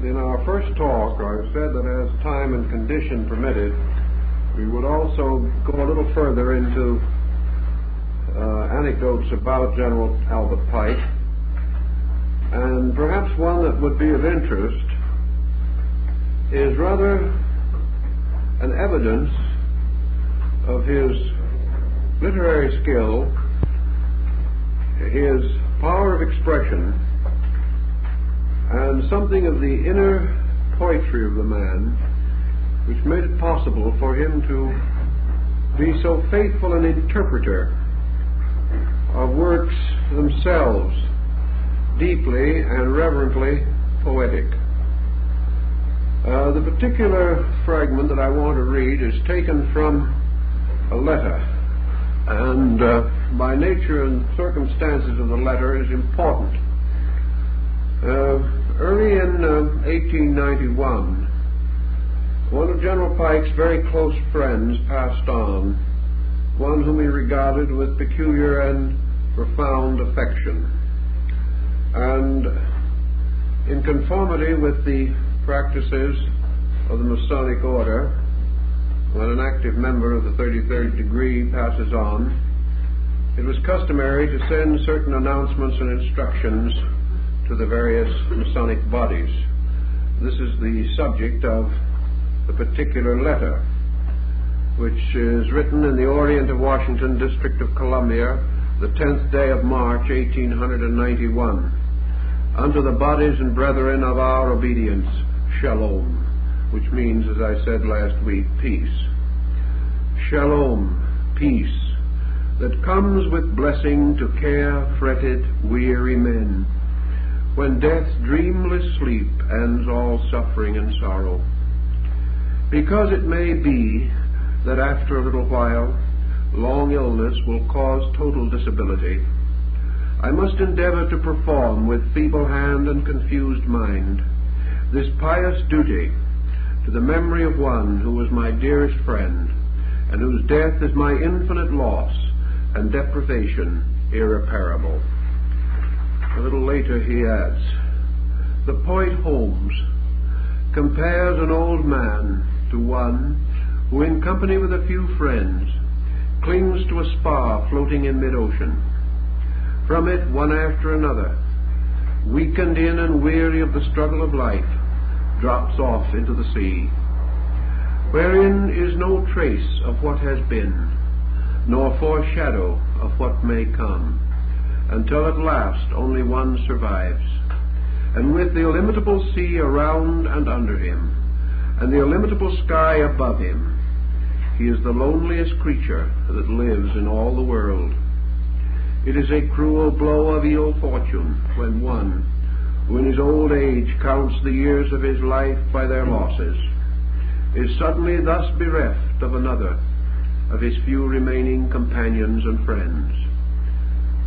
In our first talk, I said that as time and condition permitted, we would also go a little further into anecdotes about General Albert Pike, and perhaps one that would be of interest is rather an evidence of his literary skill, his power of expression, and something of the inner poetry of the man, which made it possible for him to be so faithful an interpreter of works themselves deeply and reverently poetic. The particular fragment that I want to read is taken from a letter, and by nature and circumstances of the letter is important. Early in 1891, one of General Pike's very close friends passed on, one whom he regarded with peculiar and profound affection. And in conformity with the practices of the Masonic Order, when an active member of the 33rd degree passes on, it was customary to send certain announcements and instructions to the various Masonic bodies. This is the subject of the particular letter, which is written in the Orient of Washington, District of Columbia, the 10th day of March, 1891. Unto the bodies and brethren of our obedience, Shalom, which means, as I said last week, peace. Shalom, peace, that comes with blessing to care-fretted, weary men, when death's dreamless sleep ends all suffering and sorrow. Because it may be that after a little while, long illness will cause total disability, I must endeavor to perform with feeble hand and confused mind this pious duty to the memory of one who was my dearest friend, and whose death is my infinite loss and deprivation irreparable. A little later he adds, the poet Holmes compares an old man to one who, in company with a few friends, clings to a spar floating in mid-ocean. From it, one after another, weakened in and weary of the struggle of life, drops off into the sea, wherein is no trace of what has been, nor foreshadow of what may come, until at last only one survives, and with the illimitable sea around and under him, and the illimitable sky above him, he is the loneliest creature that lives in all the world. It is a cruel blow of ill fortune when one, who in his old age counts the years of his life by their losses, is suddenly thus bereft of another of his few remaining companions and friends.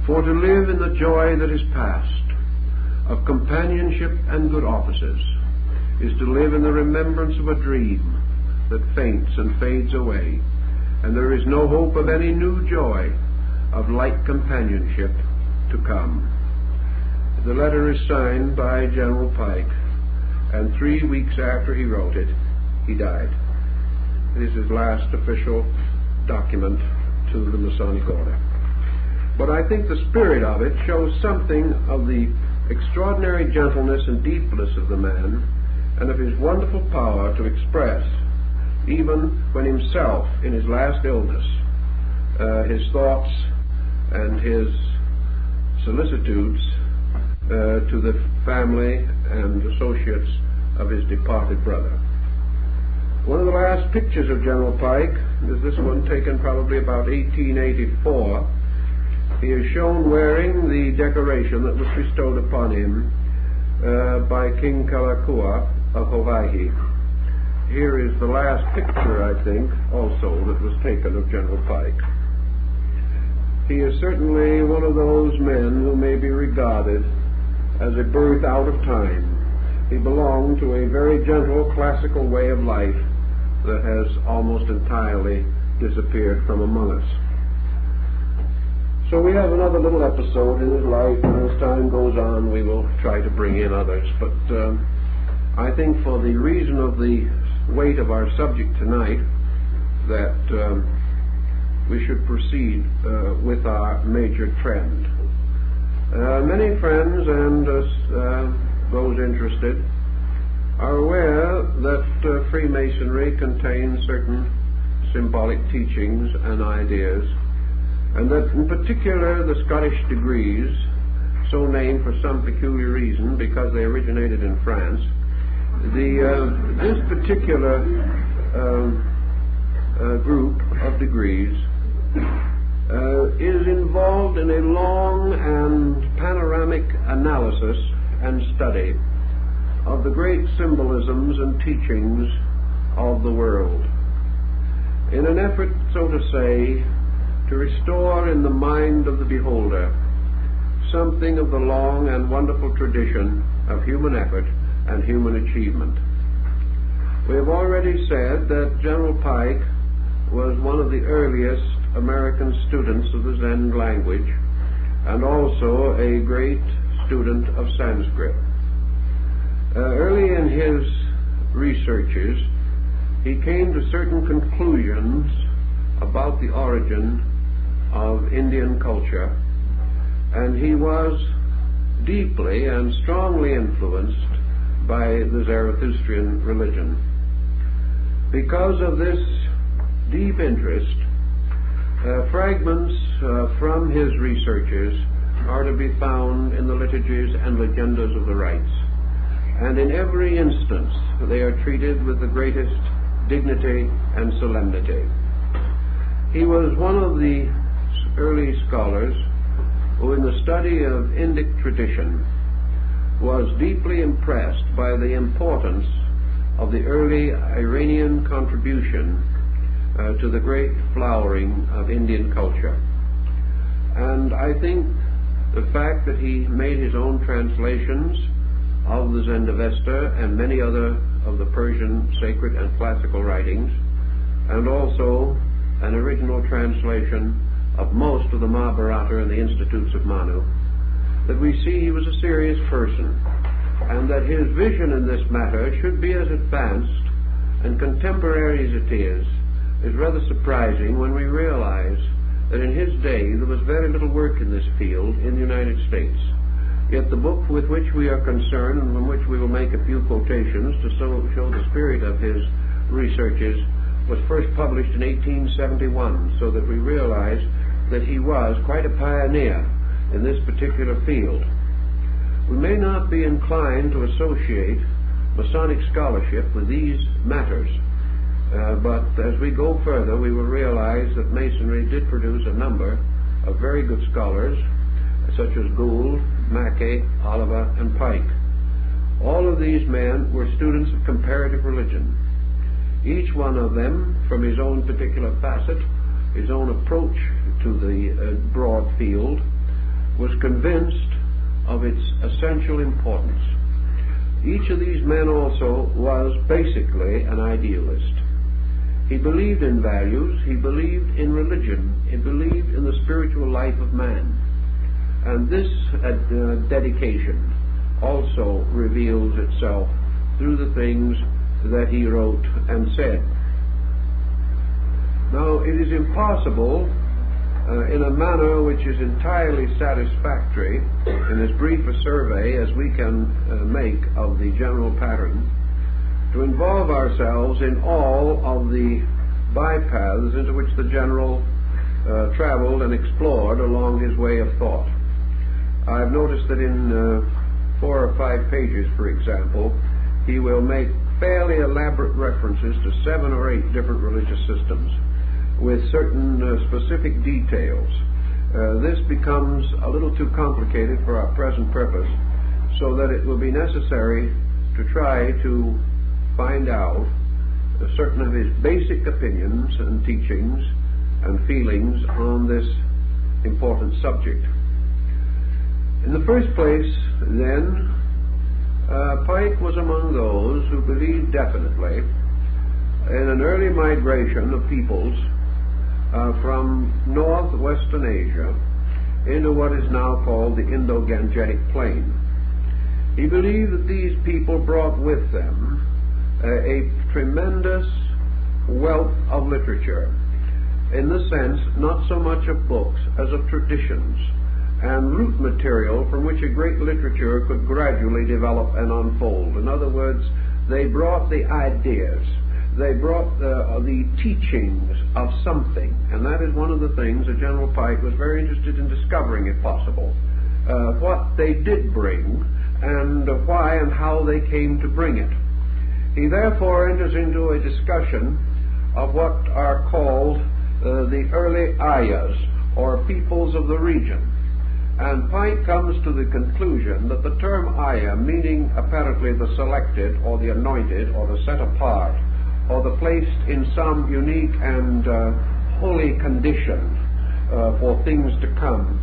For to live in the joy that is past, of companionship and good offices, is to live in the remembrance of a dream that faints and fades away, and there is no hope of any new joy of like companionship to come. The letter is signed by General Pike, and 3 weeks after he wrote it, he died. It is his last official document to the Masonic Order. But I think the spirit of it shows something of the extraordinary gentleness and deepness of the man, and of his wonderful power to express, even when himself in his last illness, his thoughts and his solicitudes to the family and associates of his departed brother. One of the last pictures of General Pike is this one, taken probably about 1884. He is shown wearing the decoration that was bestowed upon him by King Kalakua of Hawaii. Here is the last picture, I think, also that was taken of General Pike. He is certainly one of those men who may be regarded as a birth out of time. He belonged to a very gentle classical way of life that has almost entirely disappeared from among us. So we have another little episode in his life, and as time goes on we will try to bring in others. But I think for the reason of the weight of our subject tonight that we should proceed with our major trend. Many friends and those interested are aware that Freemasonry contains certain symbolic teachings and ideas, and that in particular the Scottish degrees, so named for some peculiar reason because they originated in France, this particular group of degrees is involved in a long and panoramic analysis and study of the great symbolisms and teachings of the world, in an effort, so to say, to restore in the mind of the beholder something of the long and wonderful tradition of human effort and human achievement. We have already said that General Pike was one of the earliest American students of the Zen language, and also a great student of Sanskrit. Early in his researches, he came to certain conclusions about the origin of Indian culture, and he was deeply and strongly influenced by the Zarathustrian religion. Because of this deep interest, fragments from his researches are to be found in the liturgies and legendas of the rites, and in every instance they are treated with the greatest dignity and solemnity. He was one of the early scholars who, in the study of Indic tradition, was deeply impressed by the importance of the early Iranian contribution to the great flowering of Indian culture. And I think the fact that he made his own translations of the Zendavesta and many other of the Persian sacred and classical writings, and also an original translation of most of the Mahabharata and the Institutes of Manu, that we see he was a serious person, and that his vision in this matter should be as advanced and contemporary as it is rather surprising when we realize that in his day there was very little work in this field in the United States. Yet the book with which we are concerned, and from which we will make a few quotations to show the spirit of his researches, was first published in 1871, so that we realize that he was quite a pioneer in this particular field. We may not be inclined to associate Masonic scholarship with these matters, but as we go further we will realize that Masonry did produce a number of very good scholars, such as Gould, Mackay, Oliver, and Pike. All of these men were students of comparative religion. Each one of them, from his own particular facet, his own approach to the broad field, was convinced of its essential importance. Each of these men also was basically an idealist. He believed in values, he believed in religion, he believed in the spiritual life of man. And this dedication also reveals itself through the things that he wrote and said. Now, it is impossible in a manner which is entirely satisfactory, in as brief a survey as we can make of the general pattern, to involve ourselves in all of the bypaths into which the general traveled and explored along his way of thought. I've noticed that in 4 or 5 pages, for example, he will make fairly elaborate references to 7 or 8 different religious systems with certain specific details. This becomes a little too complicated for our present purpose, so that it will be necessary to try to find out certain of his basic opinions and teachings and feelings on this important subject. In the first place, then, Pike was among those who believed definitely in an early migration of peoples from northwestern Asia into what is now called the Indo-Gangetic Plain. He believed that these people brought with them a tremendous wealth of literature, in the sense not so much of books as of traditions and root material from which a great literature could gradually develop and unfold. In other words, they brought the ideas, they brought the teachings of something, and that is one of the things that General Pike was very interested in discovering, if possible, what they did bring and why and how they came to bring it. He therefore enters into a discussion of what are called the early Ayahs, or peoples of the region. And Pike comes to the conclusion that the term Ayah, meaning apparently the selected, or the anointed, or the set apart, or the placed in some unique and holy condition for things to come,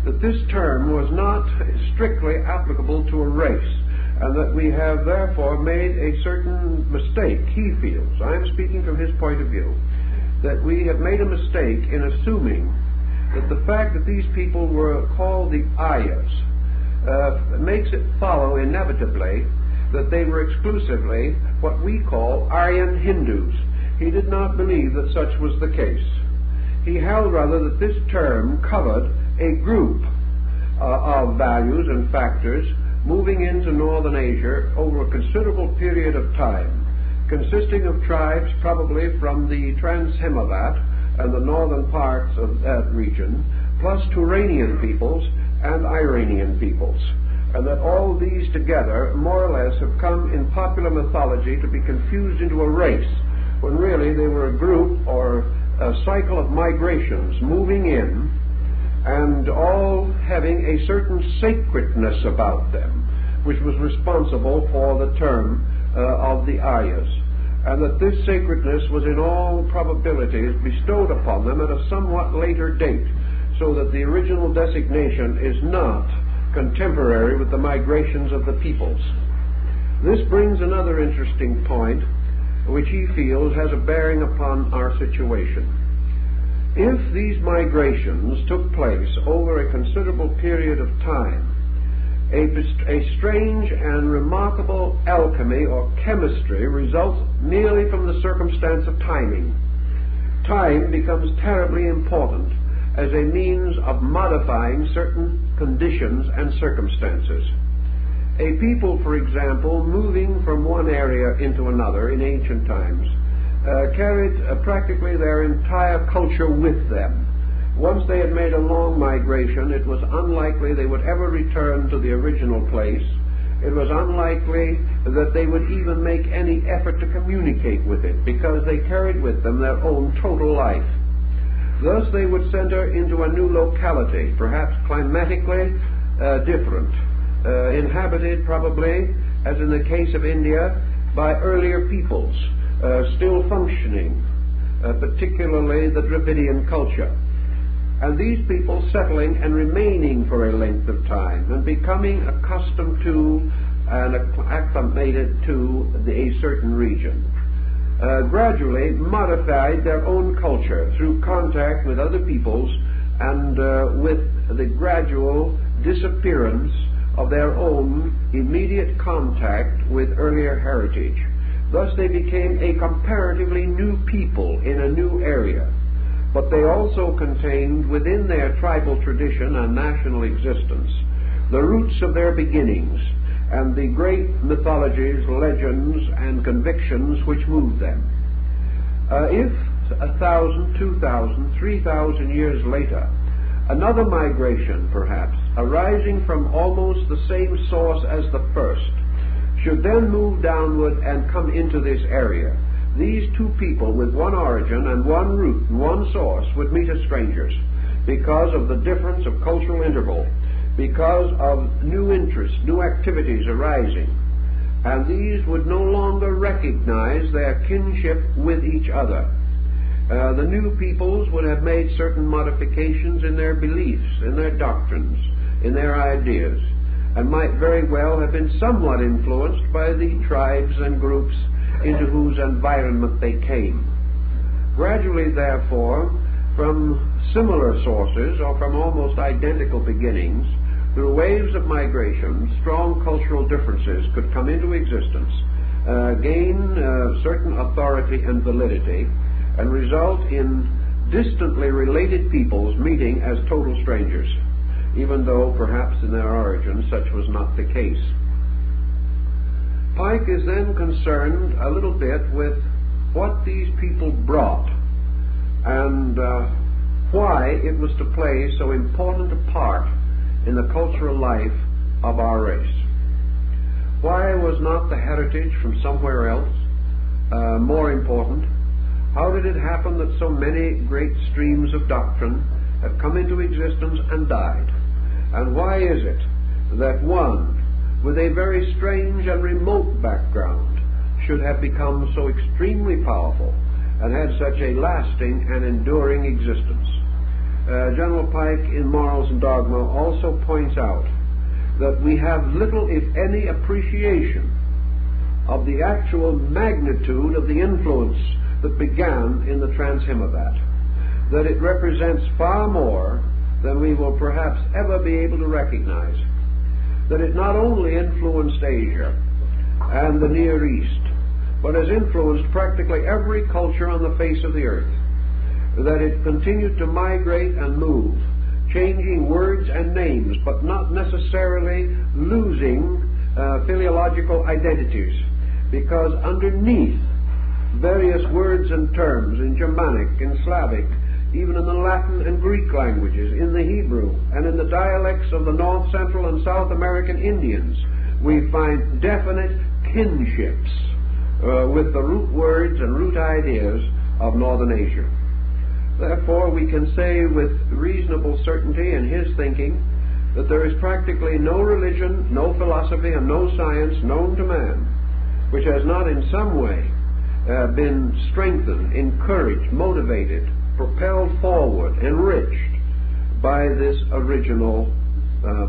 that this term was not strictly applicable to a race, and that we have therefore made a certain mistake, he feels, I am speaking from his point of view, that we have made a mistake in assuming that the fact that these people were called the Ayahs makes it follow inevitably that they were exclusively what we call Aryan Hindus. He did not believe that such was the case. He held rather that this term covered a group of values and factors moving into northern Asia over a considerable period of time, consisting of tribes probably from the Trans-Himavat and the northern parts of that region, plus Turanian peoples and Iranian peoples, and that all these together more or less have come in popular mythology to be confused into a race, when really they were a group or a cycle of migrations moving in, and all having a certain sacredness about them, which was responsible for the term of the Ayahs, and that this sacredness was in all probabilities bestowed upon them at a somewhat later date, so that the original designation is not contemporary with the migrations of the peoples. This brings another interesting point, which he feels has a bearing upon our situation. If these migrations took place over a considerable period of time, a strange and remarkable alchemy or chemistry results merely from the circumstance of timing. Time becomes terribly important as a means of modifying certain conditions and circumstances. A people, for example, moving from one area into another in ancient times, carried practically their entire culture with them. Once they had made a long migration, it was unlikely they would ever return to the original place. It was unlikely that they would even make any effort to communicate with it, because they carried with them their own total life. Thus they would center into a new locality, perhaps climatically different, inhabited probably, as in the case of India, by earlier peoples, still functioning, particularly the Dravidian culture. And these people settling and remaining for a length of time and becoming accustomed to and acclimated to a certain region, gradually modified their own culture through contact with other peoples and with the gradual disappearance of their own immediate contact with earlier heritage. Thus they became a comparatively new people in a new area. But they also contained within their tribal tradition and national existence the roots of their beginnings and the great mythologies, legends, and convictions which moved them. If 1,000, 2,000, 3,000 years later, another migration, perhaps, arising from almost the same source as the first, should then move downward and come into this area, these two people with one origin and one root and one source would meet as strangers because of the difference of cultural interval, because of new interests, new activities arising, and these would no longer recognize their kinship with each other. The new peoples would have made certain modifications in their beliefs, in their doctrines, in their ideas, and might very well have been somewhat influenced by the tribes and groups into whose environment they came. Gradually, therefore, from similar sources or from almost identical beginnings, through waves of migration, strong cultural differences could come into existence, gain certain authority and validity, and result in distantly related peoples meeting as total strangers, even though perhaps in their origin such was not the case. Pike is then concerned a little bit with what these people brought and why it was to play so important a part in the cultural life of our race. Why was not the heritage from somewhere else more important? How did it happen that so many great streams of doctrine have come into existence and died? And why is it that one with a very strange and remote background should have become so extremely powerful and had such a lasting and enduring existence? General Pike in Morals and Dogma also points out that we have little, if any, appreciation of the actual magnitude of the influence that began in the Transhimavat, that it represents far more than we will perhaps ever be able to recognize, that it not only influenced Asia and the Near East, but has influenced practically every culture on the face of the earth, that it continued to migrate and move, changing words and names, but not necessarily losing philological identities, because underneath various words and terms in Germanic, in Slavic, even in the Latin and Greek languages, in the Hebrew, and in the dialects of the North, Central, and South American Indians, we find definite kinships with the root words and root ideas of Northern Asia. Therefore, we can say with reasonable certainty in his thinking that there is practically no religion, no philosophy, and no science known to man which has not in some way been strengthened, encouraged, motivated, propelled forward, enriched by this original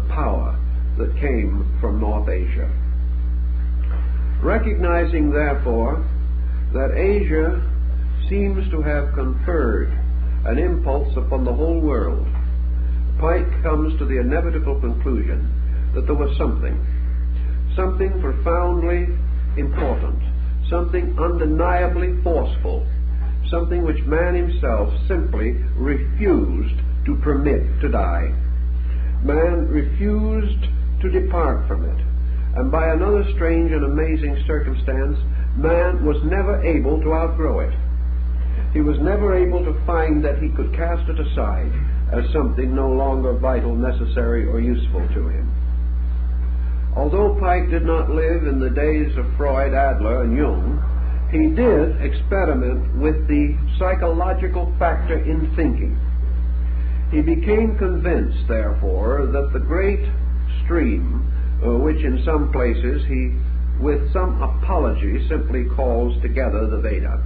power that came from North Asia. Recognizing, therefore, that Asia seems to have conferred an impulse upon the whole world, Pike comes to the inevitable conclusion that there was something profoundly important, something undeniably forceful, something which man himself simply refused to permit to die. Man refused to depart from it. And by another strange and amazing circumstance, man was never able to outgrow it. He was never able to find that he could cast it aside as something no longer vital, necessary, or useful to him. Although Pike did not live in the days of Freud, Adler, and Jung, he did experiment with the psychological factor in thinking. He became convinced, therefore, that the great stream, which in some places he, with some apology, simply calls together the Veda,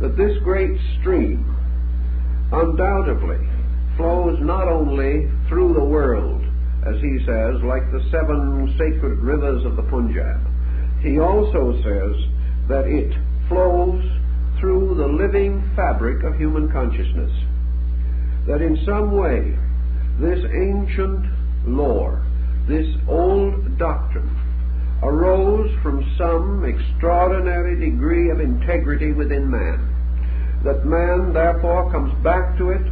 that this great stream undoubtedly flows not only through the world, as he says, like the 7 sacred rivers of the Punjab. He also says that it flows through the living fabric of human consciousness. That in some way, this ancient lore, this old doctrine, arose from some extraordinary degree of integrity within man. That man, therefore, comes back to it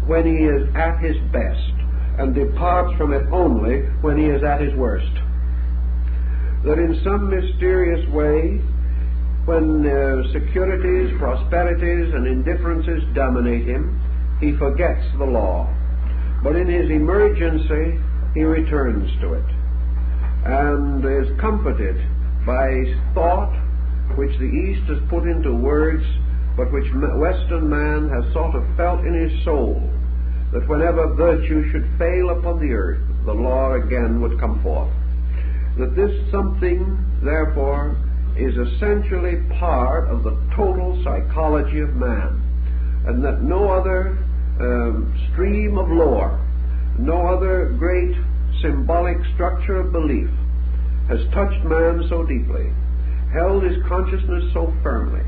when he is at his best, and departs from it only when he is at his worst. That in some mysterious way, when securities, prosperities, and indifferences dominate him, he forgets the law. But in his emergency, he returns to it, and is comforted by thought which the East has put into words, but which Western man has sort of felt in his soul, that whenever virtue should fail upon the earth, the law again would come forth. That this something, therefore, is essentially part of the total psychology of man, and that no other stream of lore, no other great symbolic structure of belief has touched man so deeply, held his consciousness so firmly,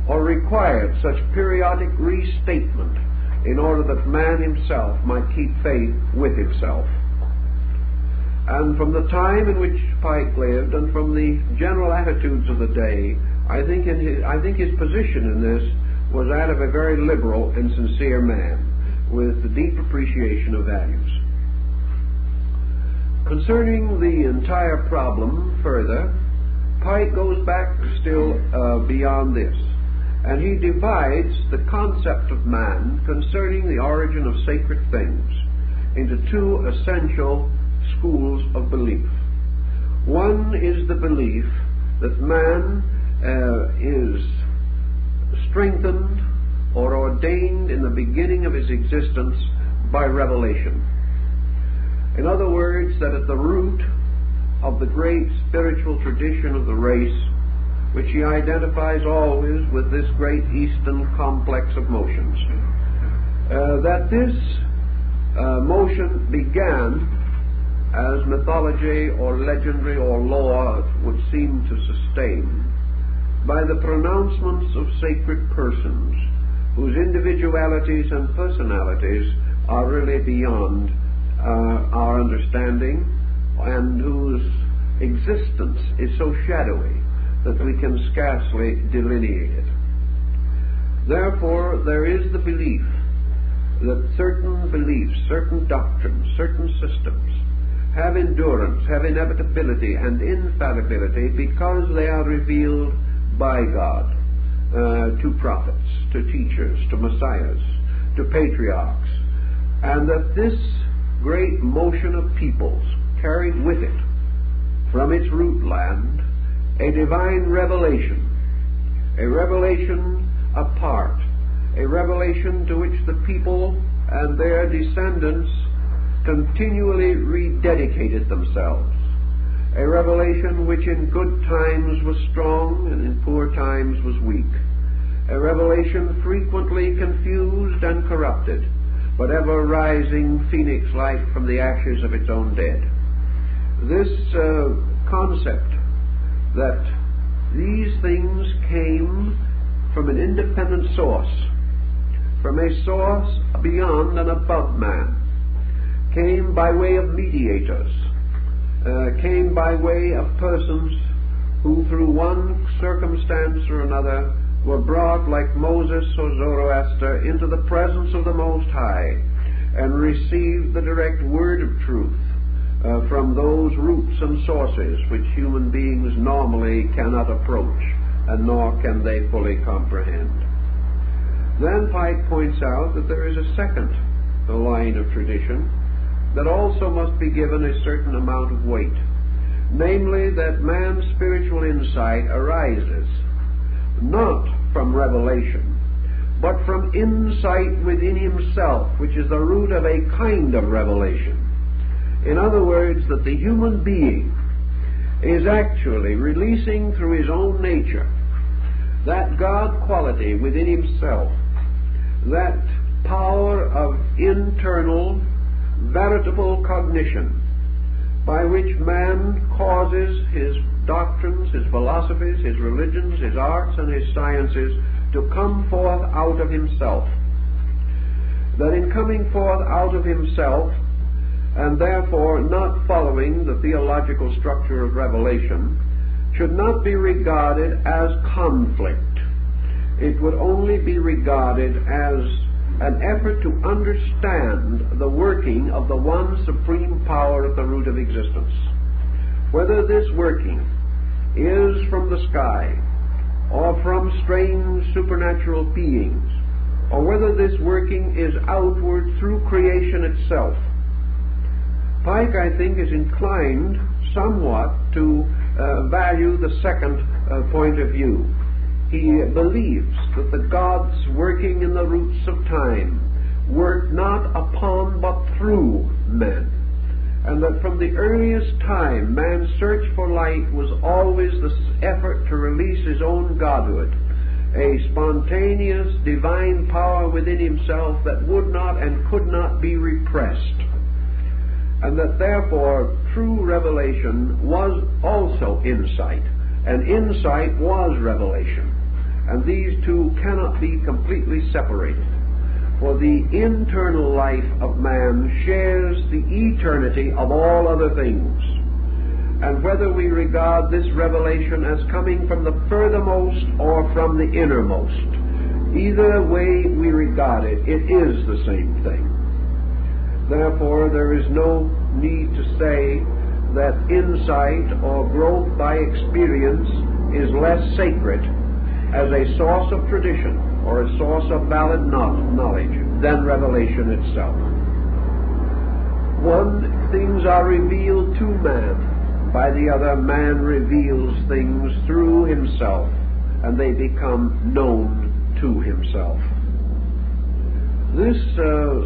or required such periodic restatement in order that man himself might keep faith with himself. And from the time in which Pike lived and from the general attitudes of the day, I think his position in this was that of a very liberal and sincere man with a deep appreciation of values. Concerning the entire problem further, Pike goes back still beyond this, and he divides the concept of man concerning the origin of sacred things into two essential schools of belief. One is the belief that man is strengthened or ordained in the beginning of his existence by revelation. In other words, that at the root of the great spiritual tradition of the race, which he identifies always with this great Eastern complex of motions, that this motion began as mythology or legendary or lore would seem to sustain by the pronouncements of sacred persons whose individualities and personalities are really beyond our understanding, and whose existence is so shadowy that we can scarcely delineate it. Therefore, there is the belief that certain beliefs, certain doctrines, certain systems have endurance, have inevitability and infallibility because they are revealed by God to prophets, to teachers, to messiahs, to patriarchs, and that this great motion of peoples carried with it from its root land a divine revelation, a revelation apart, a revelation to which the people and their descendants continually rededicated themselves, a revelation which in good times was strong and in poor times was weak, a revelation frequently confused and corrupted, but ever rising phoenix-like from the ashes of its own dead. This concept that these things came from an independent source, from a source beyond and above man, came by way of mediators, came by way of persons who through one circumstance or another were brought like Moses or Zoroaster into the presence of the Most High and received the direct word of truth from those roots and sources which human beings normally cannot approach, and nor can they fully comprehend. Then Pike points out that there is a second line of tradition that also must be given a certain amount of weight, namely that man's spiritual insight arises not from revelation, but from insight within himself, which is the root of a kind of revelation. In other words, that the human being is actually releasing through his own nature that God quality within himself, that power of internal, veritable cognition, by which man causes his doctrines, his philosophies, his religions, his arts, and his sciences to come forth out of himself. That in coming forth out of himself, and therefore not following the theological structure of revelation, should not be regarded as conflict. It would only be regarded as an effort to understand the working of the one supreme power at the root of existence. Whether this working is from the sky, or from strange supernatural beings, or whether this working is outward through creation itself, Pike, I think, is inclined somewhat to value the second point of view. He believes that the gods working in the roots of time work not upon but through men, and that from the earliest time man's search for light was always the effort to release his own godhood, a spontaneous divine power within himself that would not and could not be repressed, and that therefore true revelation was also insight, and insight was revelation, and these two cannot be completely separated. For the internal life of man shares the eternity of all other things. And whether we regard this revelation as coming from the furthermost or from the innermost, either way we regard it, it is the same thing. Therefore, there is no need to say that insight or growth by experience is less sacred as a source of tradition or a source of valid knowledge than revelation itself. One, things are revealed to man. By the other, man reveals things through himself, and they become known to himself. This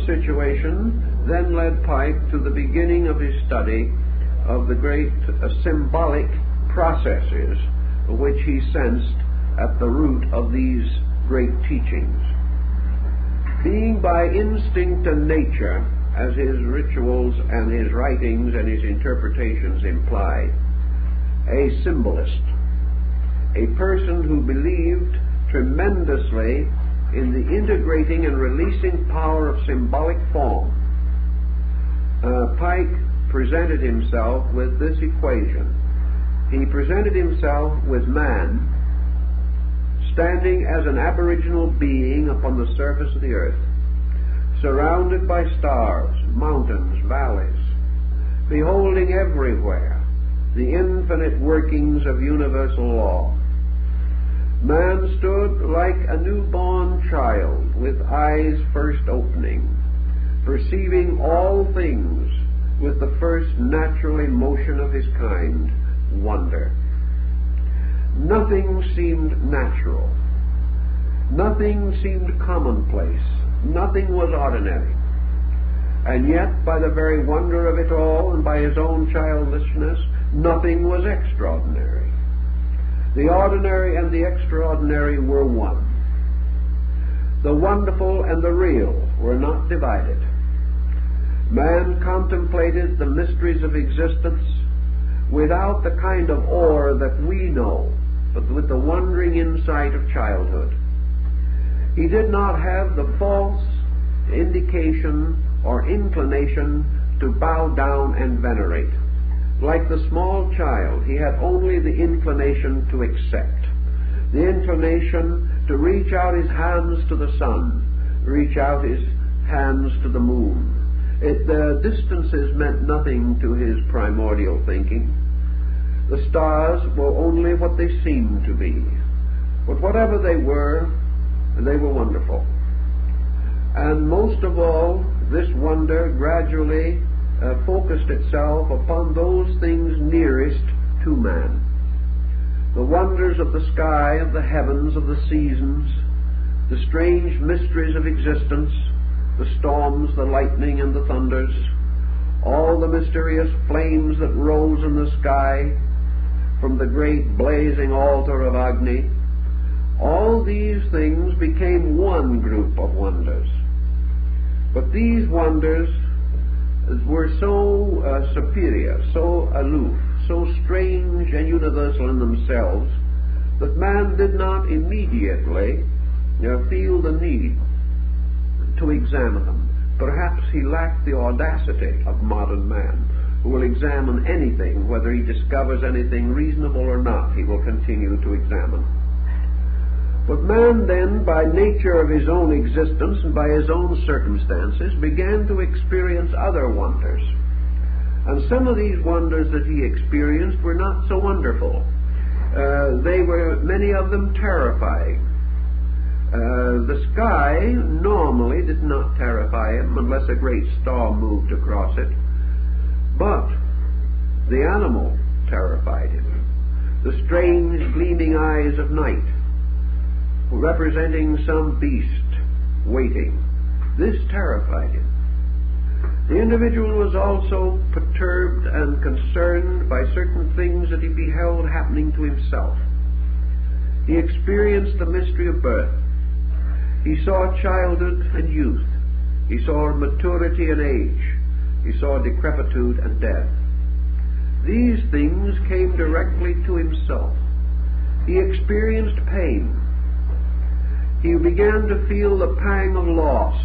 situation then led Pike to the beginning of his study of the great symbolic processes which he sensed at the root of these great teachings. Being by instinct and nature, as his rituals and his writings and his interpretations imply, a symbolist, a person who believed tremendously in the integrating and releasing power of symbolic form, Pike presented himself with this equation. He presented himself with man standing as an aboriginal being upon the surface of the earth, surrounded by stars, mountains, valleys, beholding everywhere the infinite workings of universal law. Man stood like a newborn child with eyes first opening, perceiving all things with the first natural emotion of his kind, wonder. Nothing seemed natural. Nothing seemed commonplace. Nothing was ordinary. And yet, by the very wonder of it all and by his own childishness, nothing was extraordinary. The ordinary and the extraordinary were one. The wonderful and the real were not divided. Man contemplated the mysteries of existence without the kind of awe that we know, but with the wondering insight of childhood. He did not have the false indication or inclination to bow down and venerate. Like the small child, he had only the inclination to accept, the inclination to reach out his hands to the sun, reach out his hands to the moon. The distances meant nothing to his primordial thinking. The stars were only what they seemed to be. But whatever they were wonderful. And most of all, this wonder gradually focused itself upon those things nearest to man. The wonders of the sky, of the heavens, of the seasons, the strange mysteries of existence, the storms, the lightning, and the thunders, all the mysterious flames that rose in the sky from the great blazing altar of Agni, all these things became one group of wonders. But these wonders were so superior, so aloof, so strange and universal in themselves, that man did not immediately feel the need to examine them. Perhaps he lacked the audacity of modern man, who will examine anything, whether he discovers anything reasonable or not, he will continue to examine. But man then, by nature of his own existence and by his own circumstances, began to experience other wonders. And some of these wonders that he experienced were not so wonderful. They were, many of them, terrifying. The sky normally did not terrify him unless a great storm moved across it. But the animal terrified him. The strange gleaming eyes of night, representing some beast waiting. This terrified him. The individual was also perturbed and concerned by certain things that he beheld happening to himself. He experienced the mystery of birth. He saw childhood and youth. He saw maturity and age. He saw decrepitude and death. These things came directly to himself. He experienced pain. He began to feel the pang of loss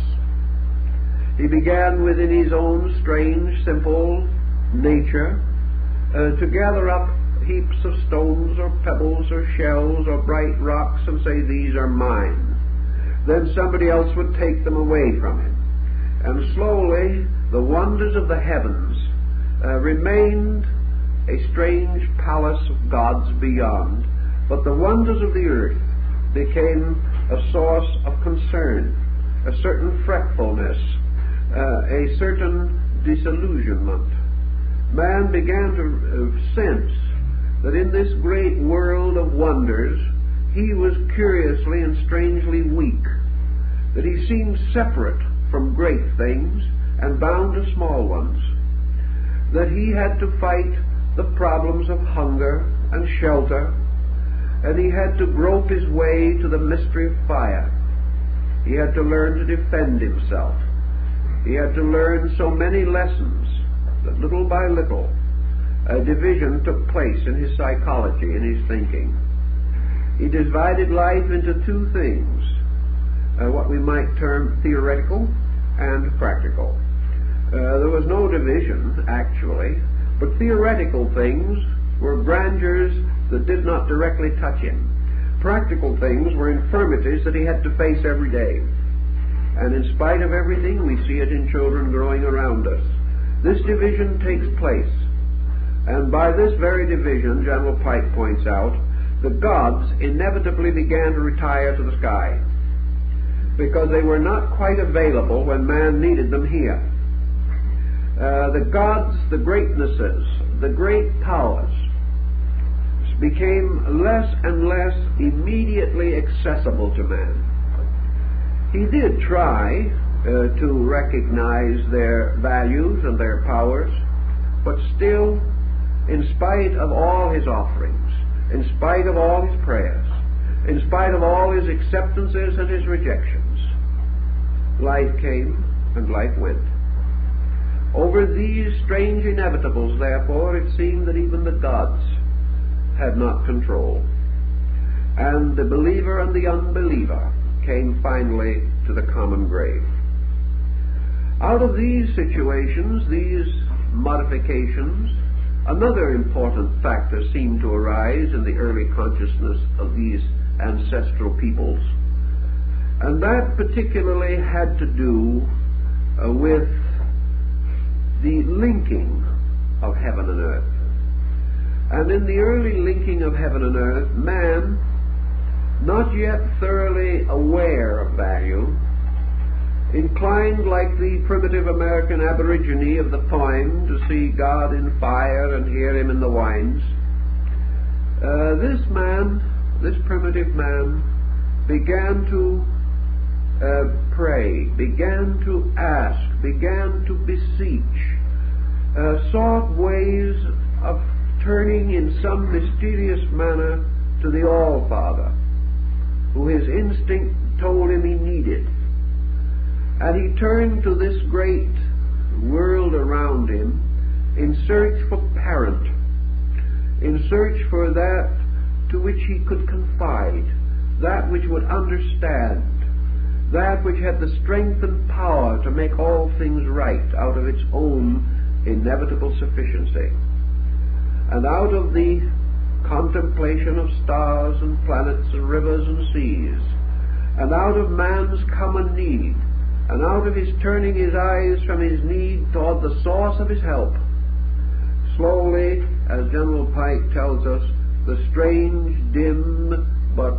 He began within his own strange, simple nature to gather up heaps of stones or pebbles or shells or bright rocks and say, these are mine. Then somebody else would take them away from him. And slowly the wonders of the heavens remained a strange palace of gods beyond, but the wonders of the earth became a source of concern, a certain fretfulness, a certain disillusionment. Man began to sense that in this great world of wonders he was curiously and strangely weak, that he seemed separate from great things and bound to small ones, that he had to fight the problems of hunger and shelter, and he had to grope his way to the mystery of fire. He had to learn to defend himself. He had to learn so many lessons that little by little a division took place in his psychology, in his thinking. He divided life into two things, what we might term theoretical and practical. There was no division, actually, but theoretical things were grandeurs that did not directly touch him. Practical things were infirmities that he had to face every day. And in spite of everything, we see it in children growing around us. This division takes place. And by this very division, General Pike points out, the gods inevitably began to retire to the sky, because they were not quite available when man needed them here. The gods, the greatnesses, the great powers became less and less immediately accessible to man. He did try to recognize their values and their powers, but still, in spite of all his offerings, in spite of all his prayers, in spite of all his acceptances and his rejections, life came and life went. Over these strange inevitables, therefore, it seemed that even the gods had not control. And the believer and the unbeliever came finally to the common grave. Out of these situations, these modifications, another important factor seemed to arise in the early consciousness of these ancestral peoples, and that particularly had to do with the linking of heaven and earth. And in the early linking of heaven and earth, man, not yet thoroughly aware of value, inclined like the primitive American aborigine of the poem to see God in fire and hear him in the winds, this primitive man, began to pray, began to ask, began to beseech, sought ways of turning in some mysterious manner to the All-Father, who his instinct told him he needed. And he turned to this great world around him in search for parent, in search for that to which he could confide, that which would understand, that which had the strength and power to make all things right out of its own inevitable sufficiency. And out of the contemplation of stars and planets and rivers and seas, and out of man's common need, and out of his turning his eyes from his need toward the source of his help, slowly, as General Pike tells us, the strange, dim, but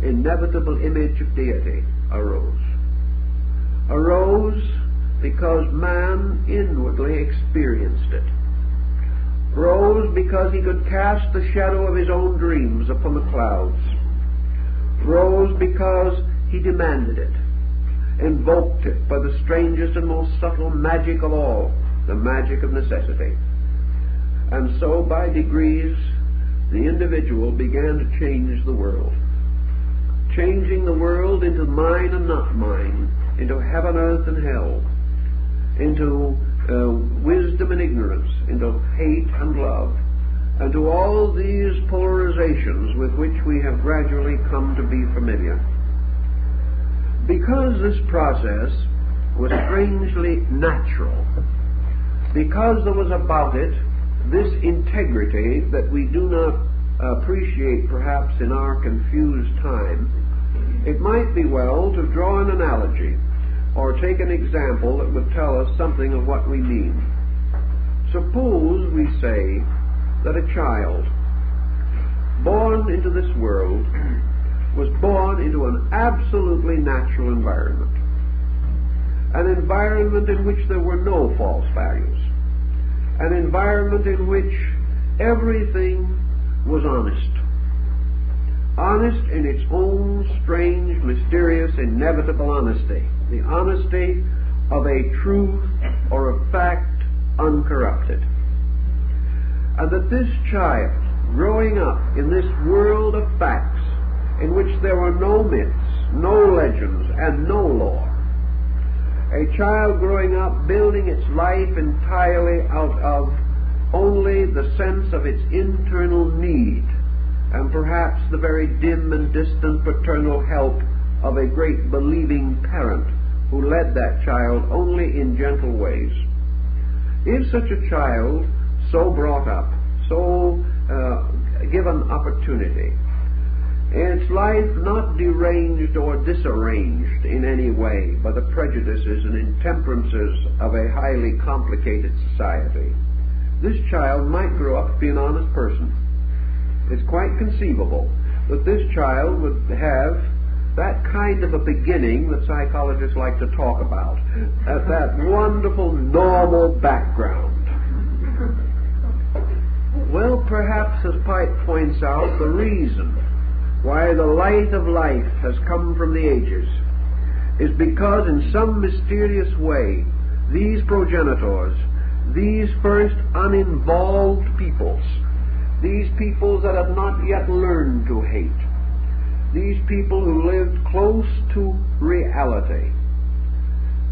inevitable image of deity arose. Arose because man inwardly experienced it. Rose because he could cast the shadow of his own dreams upon the clouds. Rose because he demanded it, invoked it by the strangest and most subtle magic of all, the magic of necessity. And so, by degrees, the individual began to change the world, changing the world into mine and not mine, into heaven, earth, and hell, into wisdom and ignorance, into hate and love, and to all these polarizations with which we have gradually come to be familiar. Because this process was strangely natural, because there was about it this integrity that we do not appreciate perhaps in our confused time. It might be well to draw an analogy or take an example that would tell us something of what we mean. Suppose we say that a child born into this world was born into an absolutely natural environment, an environment in which there were no false values, an environment in which everything was honest in its own strange, mysterious, inevitable honesty, the honesty of a truth or a fact uncorrupted. And that this child, growing up in this world of facts in which there were no myths, no legends, and no lore, a child growing up building its life entirely out of only the sense of its internal need, and perhaps the very dim and distant paternal help of a great believing parent who led that child only in gentle ways. Is such a child so brought up, so given opportunity, its life not deranged or disarranged in any way by the prejudices and intemperances of a highly complicated society, this child might grow up to be an honest person. It's quite conceivable that this child would have that kind of a beginning that psychologists like to talk about, that wonderful normal background. Well, perhaps, as Pike points out, the reason why the light of life has come from the ages is because in some mysterious way these progenitors, these first uninvolved peoples, these peoples that have not yet learned to hate, these people who lived close to reality,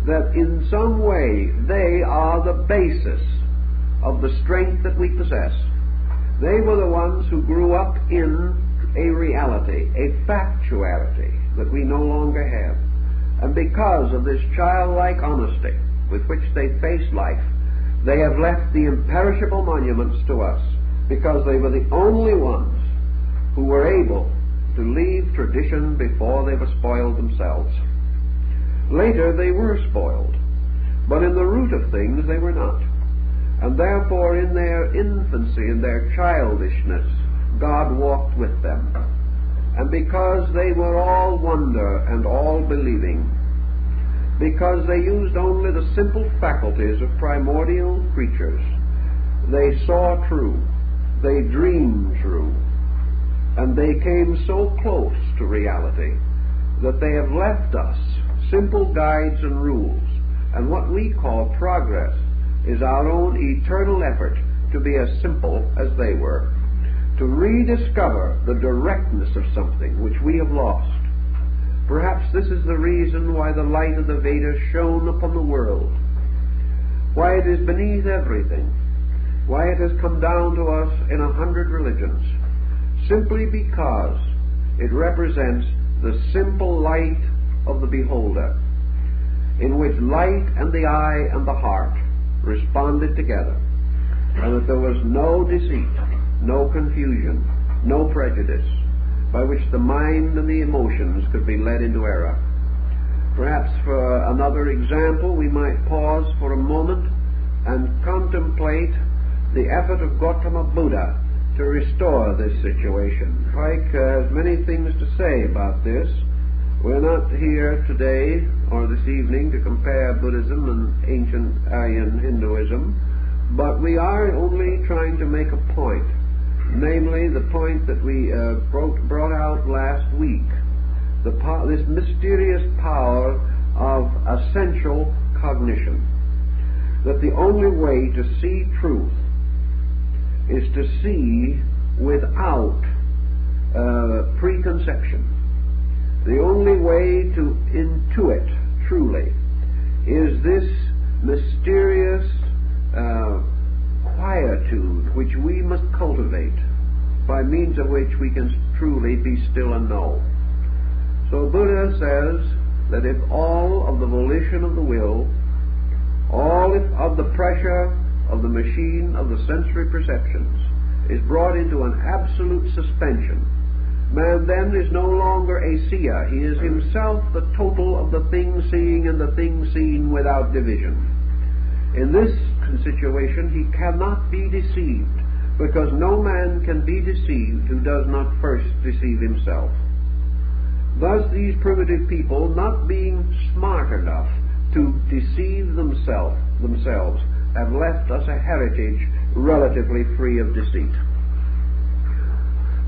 that in some way they are the basis of the strength that we possess. They were the ones who grew up in a reality, a factuality that we no longer have. And because of this childlike honesty with which they face life, they have left the imperishable monuments to us, because they were the only ones who were able to leave tradition before they were spoiled themselves. Later they were spoiled, but in the root of things they were not. And therefore in their infancy, in their childishness, God walked with them. And because they were all wonder and all believing, because they used only the simple faculties of primordial creatures, they saw true, they dreamed true, and they came so close to reality that they have left us simple guides and rules. And what we call progress is our own eternal effort to be as simple as they were, to rediscover the directness of something which we have lost. Perhaps this is the reason why the light of the Vedas shone upon the world, why it is beneath everything, why it has come down to us in 100 religions, simply because it represents the simple light of the beholder, in which light and the eye and the heart responded together, and that there was no deceit, no confusion, no prejudice, by which the mind and the emotions could be led into error. Perhaps for another example we might pause for a moment and contemplate the effort of Gautama Buddha to restore this situation. Pike has many things to say about this. We're not here today or this evening to compare Buddhism and ancient Aryan Hinduism, but we are only trying to make a point, namely the point that we brought out last week, this mysterious power of essential cognition, that the only way to see truth is to see without preconception. The only way to intuit truly is this mysterious quietude which we must cultivate, by means of which we can truly be still and know. So Buddha says that if all of the volition of the will, all of the pressure of the machine of the sensory perceptions is brought into an absolute suspension, man then is no longer a seer. He is himself the total of the thing seeing and the thing seen without division. In this situation he cannot be deceived, because no man can be deceived who does not first deceive himself. Thus these primitive people, not being smart enough to deceive themselves, have left us a heritage relatively free of deceit.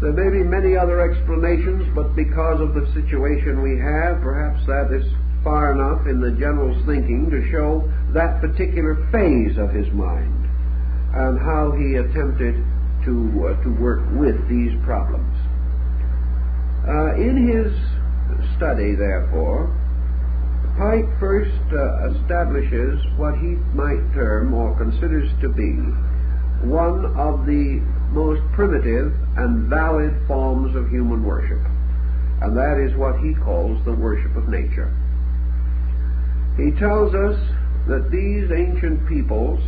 There may be many other explanations, but because of the situation we have, perhaps that is far enough in the general's thinking to show that particular phase of his mind and how he attempted to work with these problems. In his study, therefore, Pike first establishes what he might term or considers to be one of the most primitive and valid forms of human worship, and that is what he calls the worship of nature. He tells us that these ancient peoples,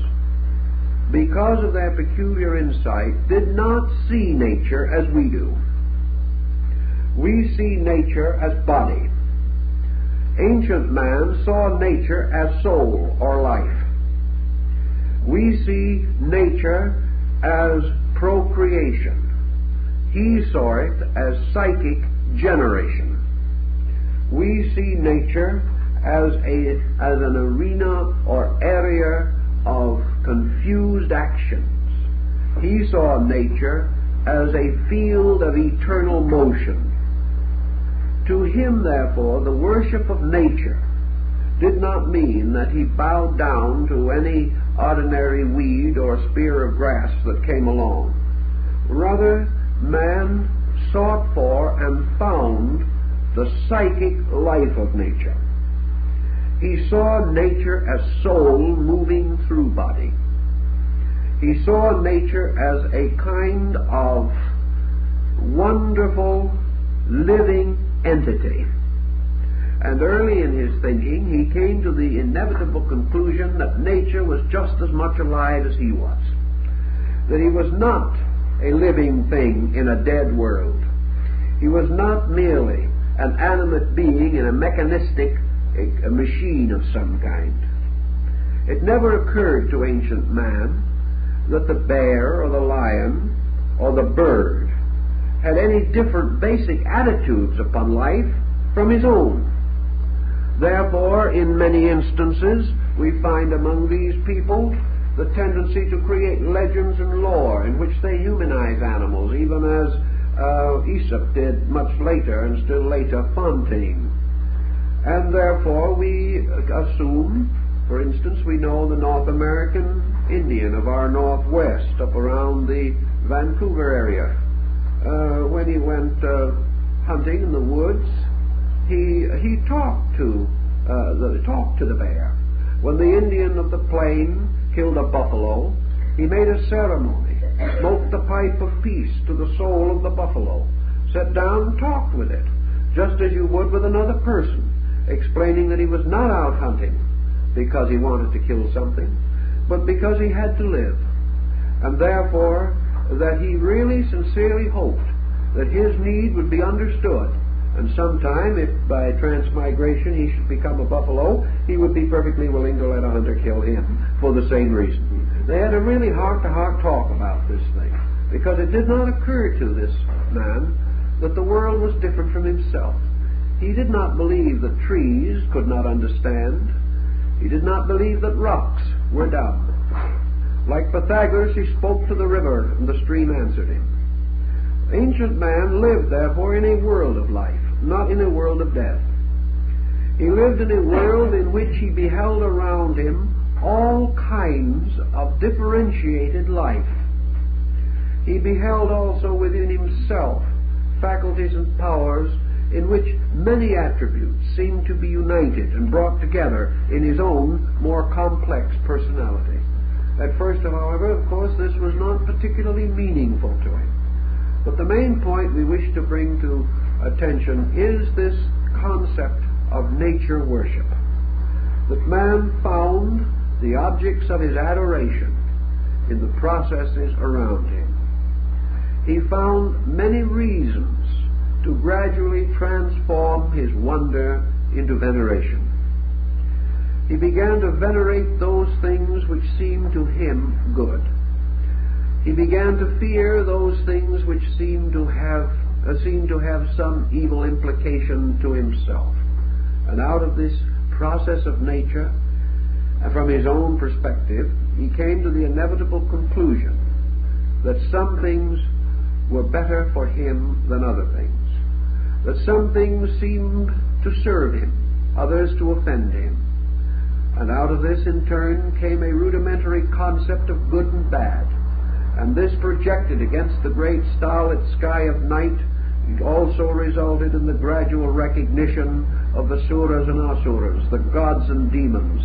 because of their peculiar insight, did not see nature as we do. We see nature as body. Ancient man saw nature as soul or life. We see nature as procreation. He saw it as psychic generation. We see nature as an arena or area of confused actions. He saw nature as a field of eternal motion. To him, therefore, the worship of nature did not mean that he bowed down to any ordinary weed or spear of grass that came along. Rather, man sought for and found the psychic life of nature. He saw nature as soul moving through body. He saw nature as a kind of wonderful living entity. And early in his thinking, he came to the inevitable conclusion that nature was just as much alive as he was. That he was not a living thing in a dead world. He was not merely an animate being in a mechanistic a machine of some kind. It never occurred to ancient man that the bear or the lion or the bird had any different basic attitudes upon life from his own. Therefore, in many instances, we find among these people the tendency to create legends and lore in which they humanize animals, even as Aesop did much later, and still later Fontaine. And therefore we assume, for instance, we know the North American Indian of our Northwest, up around the Vancouver area. When he went hunting in the woods, he talked to the bear. When the Indian of the plain killed a buffalo, he made a ceremony, smoked the pipe of peace to the soul of the buffalo, sat down and talked with it, just as you would with another person, explaining that he was not out hunting because he wanted to kill something, but because he had to live, and therefore that he really sincerely hoped that his need would be understood, and sometime, if by transmigration he should become a buffalo, he would be perfectly willing to let a hunter kill him for the same reason. They had a really heart-to-heart talk about this thing, because it did not occur to this man that the world was different from himself. He did not believe that trees could not understand. He did not believe that rocks were dumb. Like Pythagoras, he spoke to the river, and the stream answered him. Ancient man lived, therefore, in a world of life, not in a world of death. He lived in a world in which he beheld around him all kinds of differentiated life. He beheld also within himself faculties and powers in which many attributes seemed to be united and brought together in his own more complex personality. At first, however, of course, this was not particularly meaningful to him. But the main point we wish to bring to attention is this concept of nature worship, that man found the objects of his adoration in the processes around him. He found many reasons to gradually transform his wonder into veneration. He began to venerate those things which seemed to him good. He began to fear those things which seemed to have some evil implication to himself. And out of this process of nature, and from his own perspective, he came to the inevitable conclusion that some things were better for him than other things, that some things seemed to serve him, others to offend him. And out of this, in turn, came a rudimentary concept of good and bad. And this projected against the great starlit sky of night, it also resulted in the gradual recognition of the suras and asuras, the gods and demons,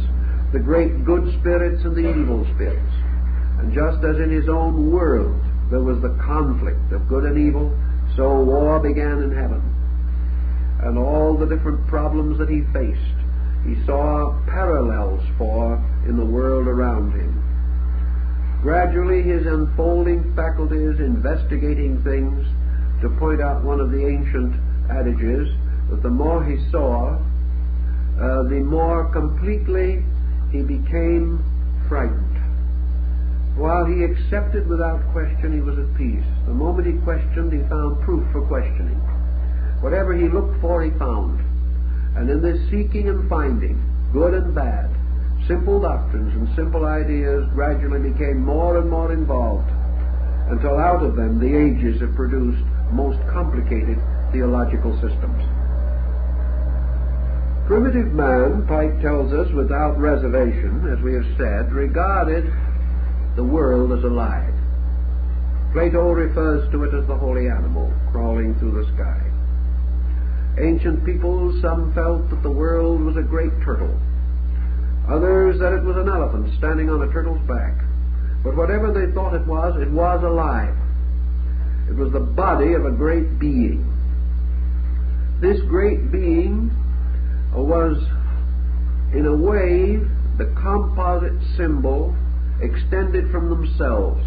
the great good spirits and the evil spirits. And just as in his own world there was the conflict of good and evil, so war began in heaven. And all the different problems that he faced, he saw parallels for in the world around him. Gradually his unfolding faculties, investigating things, to point out one of the ancient adages, that the more he saw, the more completely he became frightened. While he accepted without question, he was at peace. The moment he questioned, he found proof for questioning. Whatever he looked for, he found. And in this seeking and finding, good and bad, simple doctrines and simple ideas gradually became more and more involved, until out of them the ages have produced most complicated theological systems. Primitive man, Pike tells us without reservation, as we have said, regarded the world as alive. Plato refers to it as the holy animal crawling through the sky. Ancient peoples, some felt that the world was a great turtle. Others that it was an elephant standing on a turtle's back. But whatever they thought it was alive. It was the body of a great being. This great being was, in a way, the composite symbol extended from themselves.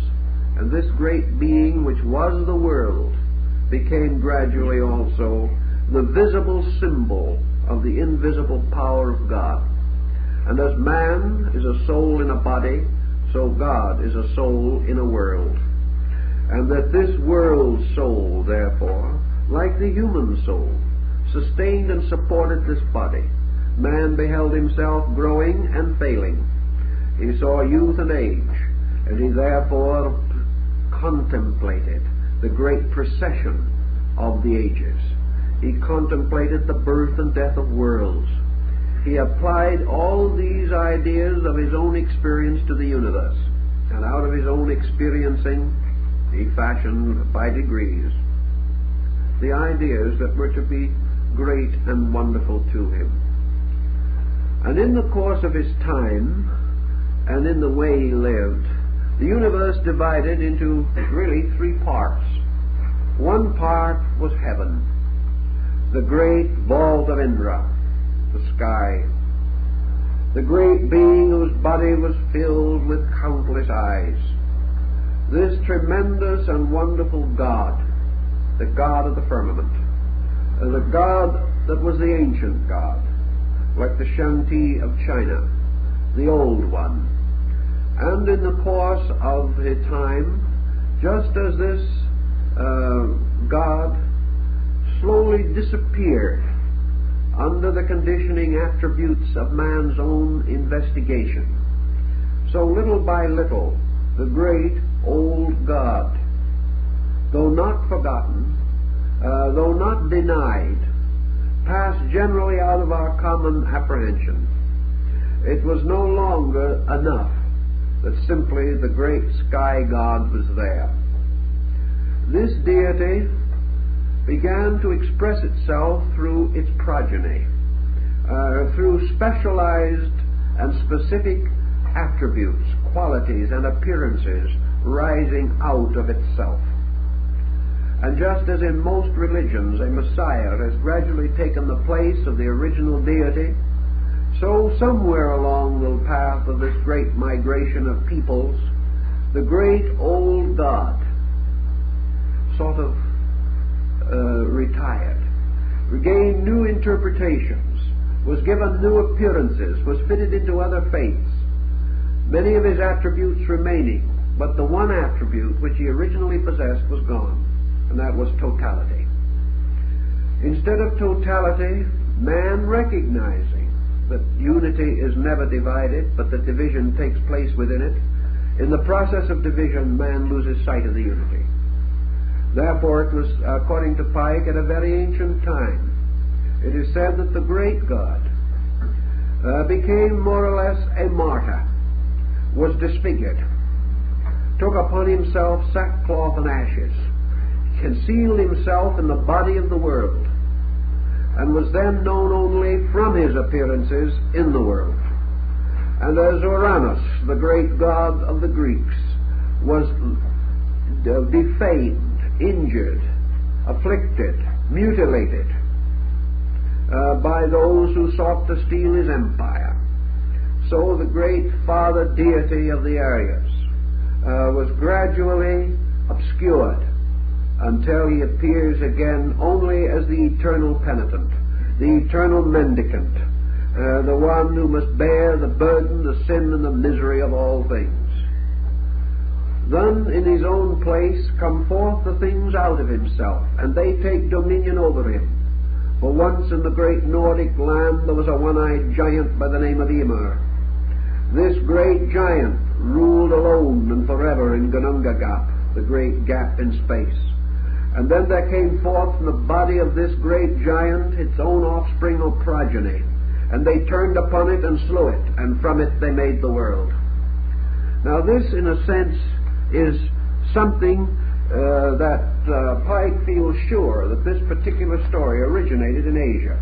And this great being, which was the world, became gradually also the visible symbol of the invisible power of God. And as man is a soul in a body, so God is a soul in a world. And that this world soul, therefore, like the human soul, sustained and supported this body. Man beheld himself growing and failing. He saw youth and age, and he therefore contemplated the great procession of the ages. He contemplated the birth and death of worlds. He applied all these ideas of his own experience to the universe, and out of his own experiencing, he fashioned by degrees the ideas that were to be great and wonderful to him. And in the course of his time, and in the way he lived, the universe divided into really three parts. One part was heaven, the great vault of Indra, the sky, the great being whose body was filled with countless eyes. This tremendous and wonderful God, the God of the firmament, the God that was the ancient God, like the Shanti of China, the old one. And in the course of his time, just as this God slowly disappeared under the conditioning attributes of man's own investigation, so little by little the great old God, though not forgotten, though not denied, passed generally out of our common apprehension. It was no longer enough that simply the great sky God was there. This deity began to express itself through its progeny, through specialized and specific attributes, qualities, and appearances rising out of itself. And just as in most religions a Messiah has gradually taken the place of the original deity, so somewhere along the path of this great migration of peoples, the great old God sort of retired, regained new interpretations, was given new appearances, was fitted into other faiths, many of his attributes remaining, but the one attribute which he originally possessed was gone, and that was totality. Instead of totality, man recognizing that unity is never divided, but that division takes place within it, in the process of division, man loses sight of the unity. Therefore, it was, according to Pike, at a very ancient time, it is said that the great God became more or less a martyr, was disfigured, took upon himself sackcloth and ashes, concealed himself in the body of the world, and was then known only from his appearances in the world. And as Uranus, the great god of the Greeks, was defamed, injured, afflicted, mutilated by those who sought to steal his empire, so the great father deity of the Aryans was gradually obscured until he appears again only as the eternal penitent, the eternal mendicant, the one who must bear the burden, the sin, and the misery of all things. Then in his own place come forth the things out of himself, and they take dominion over him. For once in the great Nordic land there was a one-eyed giant by the name of Ymir. This great giant ruled alone and forever in Gunungagap, the great gap in space. And then there came forth from the body of this great giant its own offspring or progeny, and they turned upon it and slew it, and from it they made the world. Now this, in a sense, is something that Pike feels sure that this particular story originated in Asia.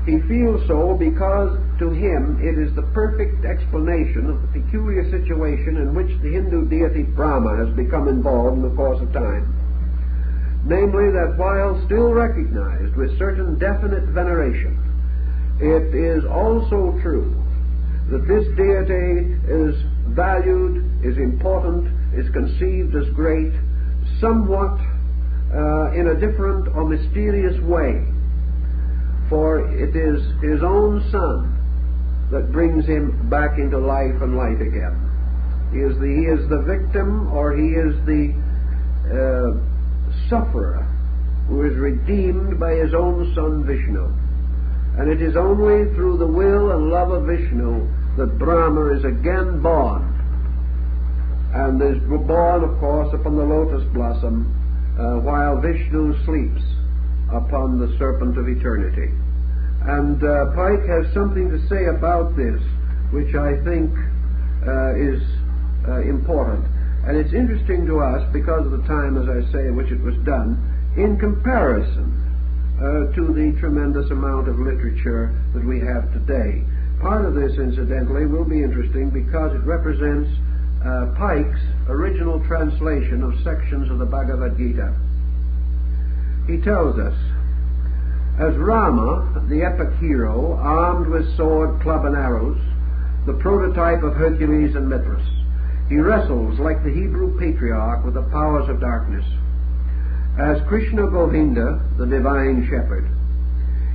He feels so because to him it is the perfect explanation of the peculiar situation in which the Hindu deity Brahma has become involved in the course of time. Namely, that while still recognized with certain definite veneration, it is also true that this deity is valued, is important, is conceived as great, somewhat in a different or mysterious way. For it is his own Son that brings him back into life and light again. He is the victim, or he is the sufferer who is redeemed by his own Son Vishnu. And it is only through the will and love of Vishnu that Brahma is again born, and is born, of course, upon the lotus blossom, while Vishnu sleeps upon the serpent of eternity. And Pike has something to say about this, which I think is important. And it's interesting to us because of the time, as I say, in which it was done, in comparison to the tremendous amount of literature that we have today. Part of this, incidentally, will be interesting because it represents Pike's original translation of sections of the Bhagavad Gita. He tells us, as Rama, the epic hero, armed with sword, club, and arrows, the prototype of Hercules and Mithras, he wrestles like the Hebrew patriarch with the powers of darkness. As Krishna Govinda, the divine shepherd,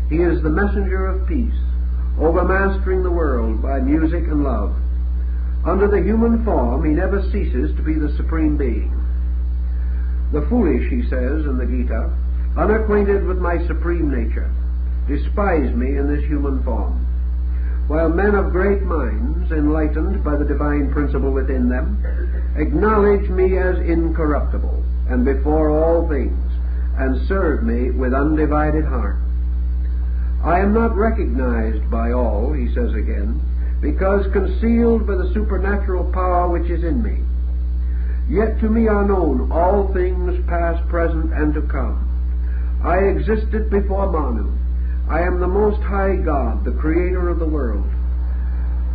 he is the messenger of peace, overmastering the world by music and love. Under the human form, he never ceases to be the supreme being. The foolish, he says in the Gita, unacquainted with my supreme nature, despise me in this human form, while men of great minds, enlightened by the divine principle within them, acknowledge me as incorruptible and before all things, and serve me with undivided heart. I am not recognized by all, he says again, because concealed by the supernatural power which is in me. Yet to me are known all things past, present, and to come. I existed before Manu. I am the Most High God, the Creator of the world.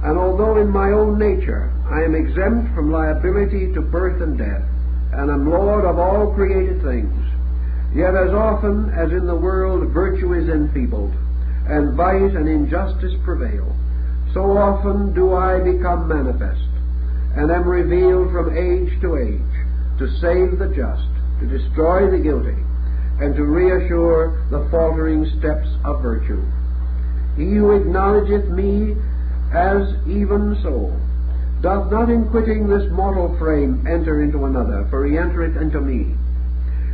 And although in my own nature I am exempt from liability to birth and death, and am Lord of all created things, Yet as often as in the world virtue is enfeebled, and vice and injustice prevail, so often do I become manifest, and am revealed from age to age, to save the just, to destroy the guilty, and to reassure the faltering steps of virtue. He who acknowledgeth me as even so, doth not in quitting this mortal frame enter into another, for he entereth into me.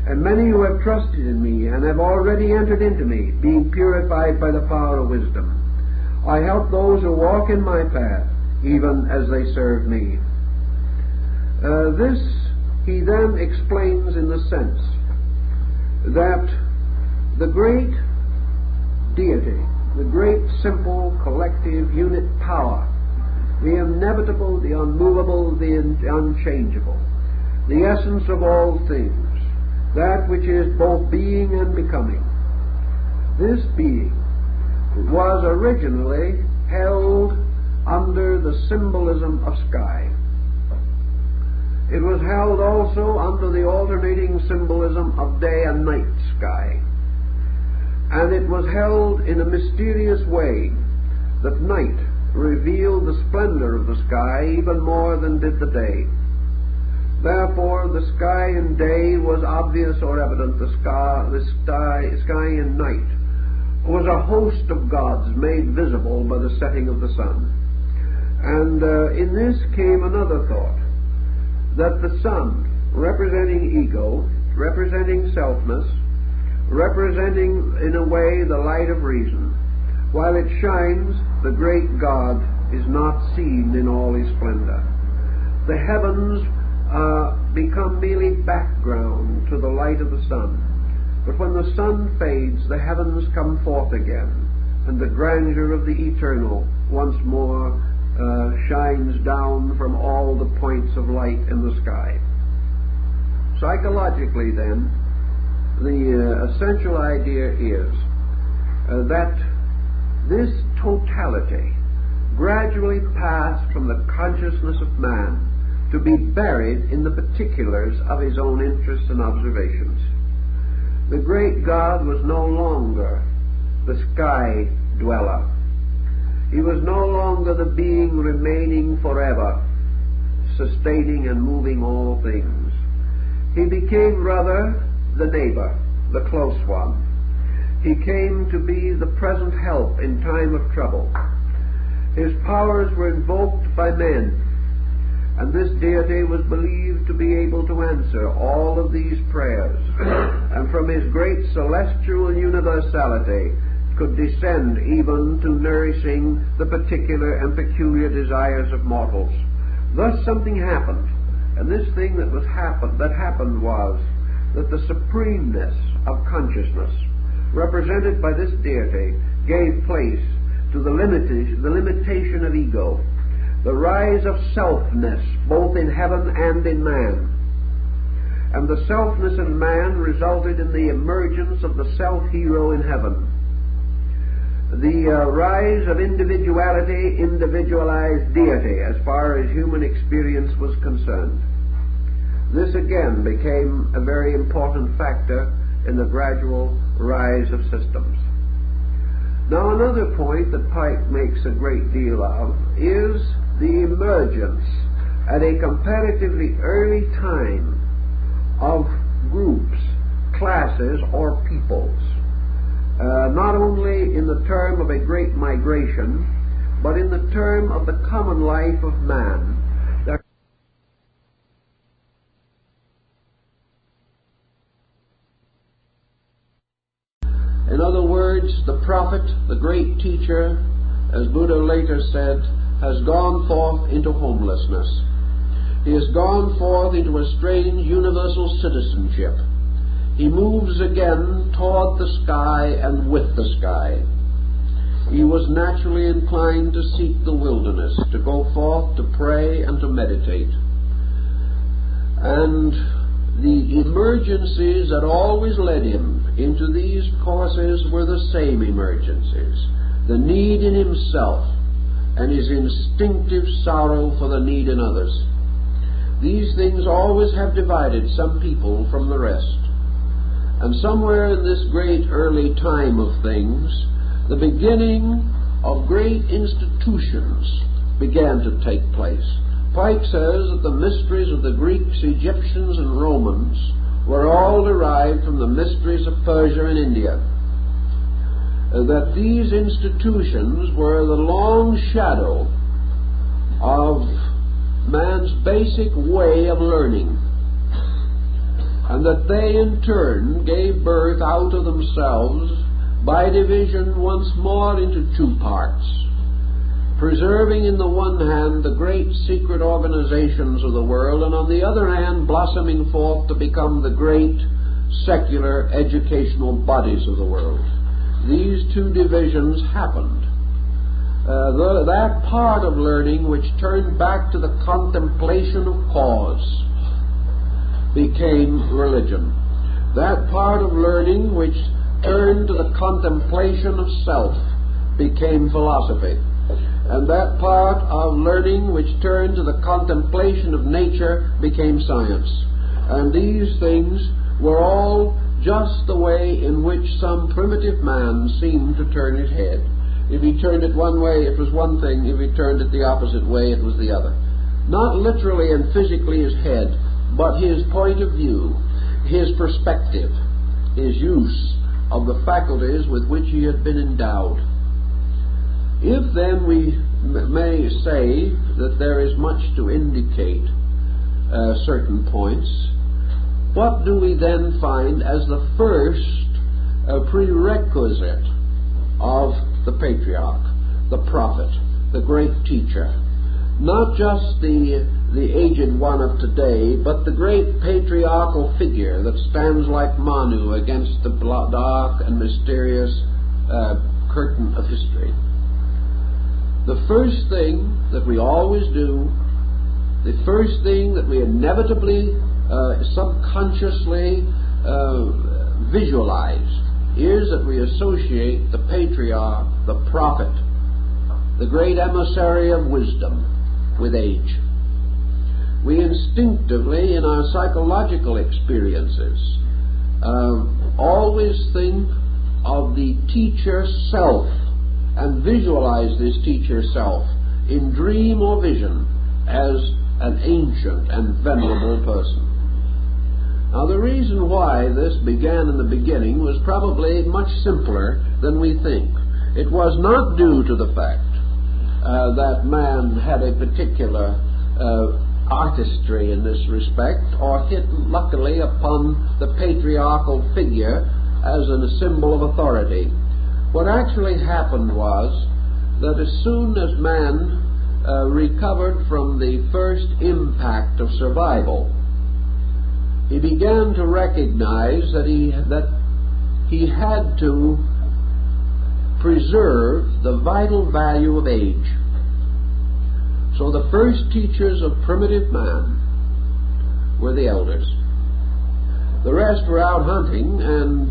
And many who have trusted in me, and have already entered into me, being purified by the power of wisdom, I help those who walk in my path, even as they serve me. This he then explains in the sense that the great deity, the great simple collective unit power, the inevitable, the unmovable, the unchangeable, the essence of all things, that which is both being and becoming, this being was originally held under the symbolism of sky. It was held also under the alternating symbolism of day and night sky. And it was held in a mysterious way that night revealed the splendor of the sky even more than did the day. Therefore, the sky in day was obvious or evident. The sky in night was a host of gods made visible by the setting of the sun. And in this came another thought, that the sun, representing ego, representing selfness, representing in a way the light of reason, while it shines, the great God is not seen in all his splendor. The heavens become merely background to the light of the sun. But when the sun fades, the heavens come forth again, and the grandeur of the eternal once more shines down from all the points of light in the sky. Psychologically, then, the essential idea is that this totality gradually passed from the consciousness of man to be buried in the particulars of his own interests and observations. The great God was no longer the sky dweller. He was no longer the being remaining forever, sustaining and moving all things. He became rather the neighbor, the close one. He came to be the present help in time of trouble. His powers were invoked by men, and this deity was believed to be able to answer all of these prayers, and from his great celestial universality could descend even to nourishing the particular and peculiar desires of mortals. Thus something happened, and this thing that happened was that the supremeness of consciousness, represented by this deity, gave place to the limitation of ego, the rise of selfness both in heaven and in man. And the selfness in man resulted in the emergence of the self-hero in heaven. The rise of individuality, individualized deity as far as human experience was concerned. This again became a very important factor in the gradual rise of systems. Now, another point that Pike makes a great deal of is the emergence at a comparatively early time of groups, classes, or peoples, not only in the term of a great migration, but in the term of the common life of man. In other words, the prophet, the great teacher, as Buddha later said, has gone forth into homelessness. He has gone forth into a strange universal citizenship. He moves again toward the sky and with the sky. He was naturally inclined to seek the wilderness, to go forth to pray and to meditate. And the emergencies that always led him into these courses were the same emergencies. The need in himself and his instinctive sorrow for the need in others. These things always have divided some people from the rest. And somewhere in this great early time of things, the beginning of great institutions began to take place. Pike says that the mysteries of the Greeks, Egyptians, and Romans were all derived from the mysteries of Persia and India. That these institutions were the long shadow of man's basic way of learning, and that they in turn gave birth out of themselves by division once more into two parts, preserving in the one hand the great secret organizations of the world, and on the other hand blossoming forth to become the great secular educational bodies of the world. These two divisions happened. That part of learning which turned back to the contemplation of cause became religion. That part of learning which turned to the contemplation of self became philosophy. And that part of learning which turned to the contemplation of nature became science. And these things were all just the way in which some primitive man seemed to turn his head. If he turned it one way, it was one thing. If he turned it the opposite way, it was the other. Not literally and physically his head, but his point of view, his perspective, his use of the faculties with which he had been endowed. If then we may say that there is much to indicate certain points, what do we then find as the first prerequisite of the patriarch, the prophet, the great teacher? Not just the aged one of today, but the great patriarchal figure that stands like Manu against the dark and mysterious curtain of history. The first thing that we always do, the first thing that we inevitably, subconsciously visualize, is that we associate the patriarch, the prophet, the great emissary of wisdom, with age. We instinctively, in our psychological experiences, always think of the teacher self and visualize this teacher self in dream or vision as an ancient and venerable person. Now, the reason why this began in the beginning was probably much simpler than we think. It was not due to the fact that man had a particular artistry in this respect, or hit luckily upon the patriarchal figure as a symbol of authority. What actually happened was that as soon as man recovered from the first impact of survival, he began to recognize that he had to preserve the vital value of age. So the first teachers of primitive man were the elders. The rest were out hunting and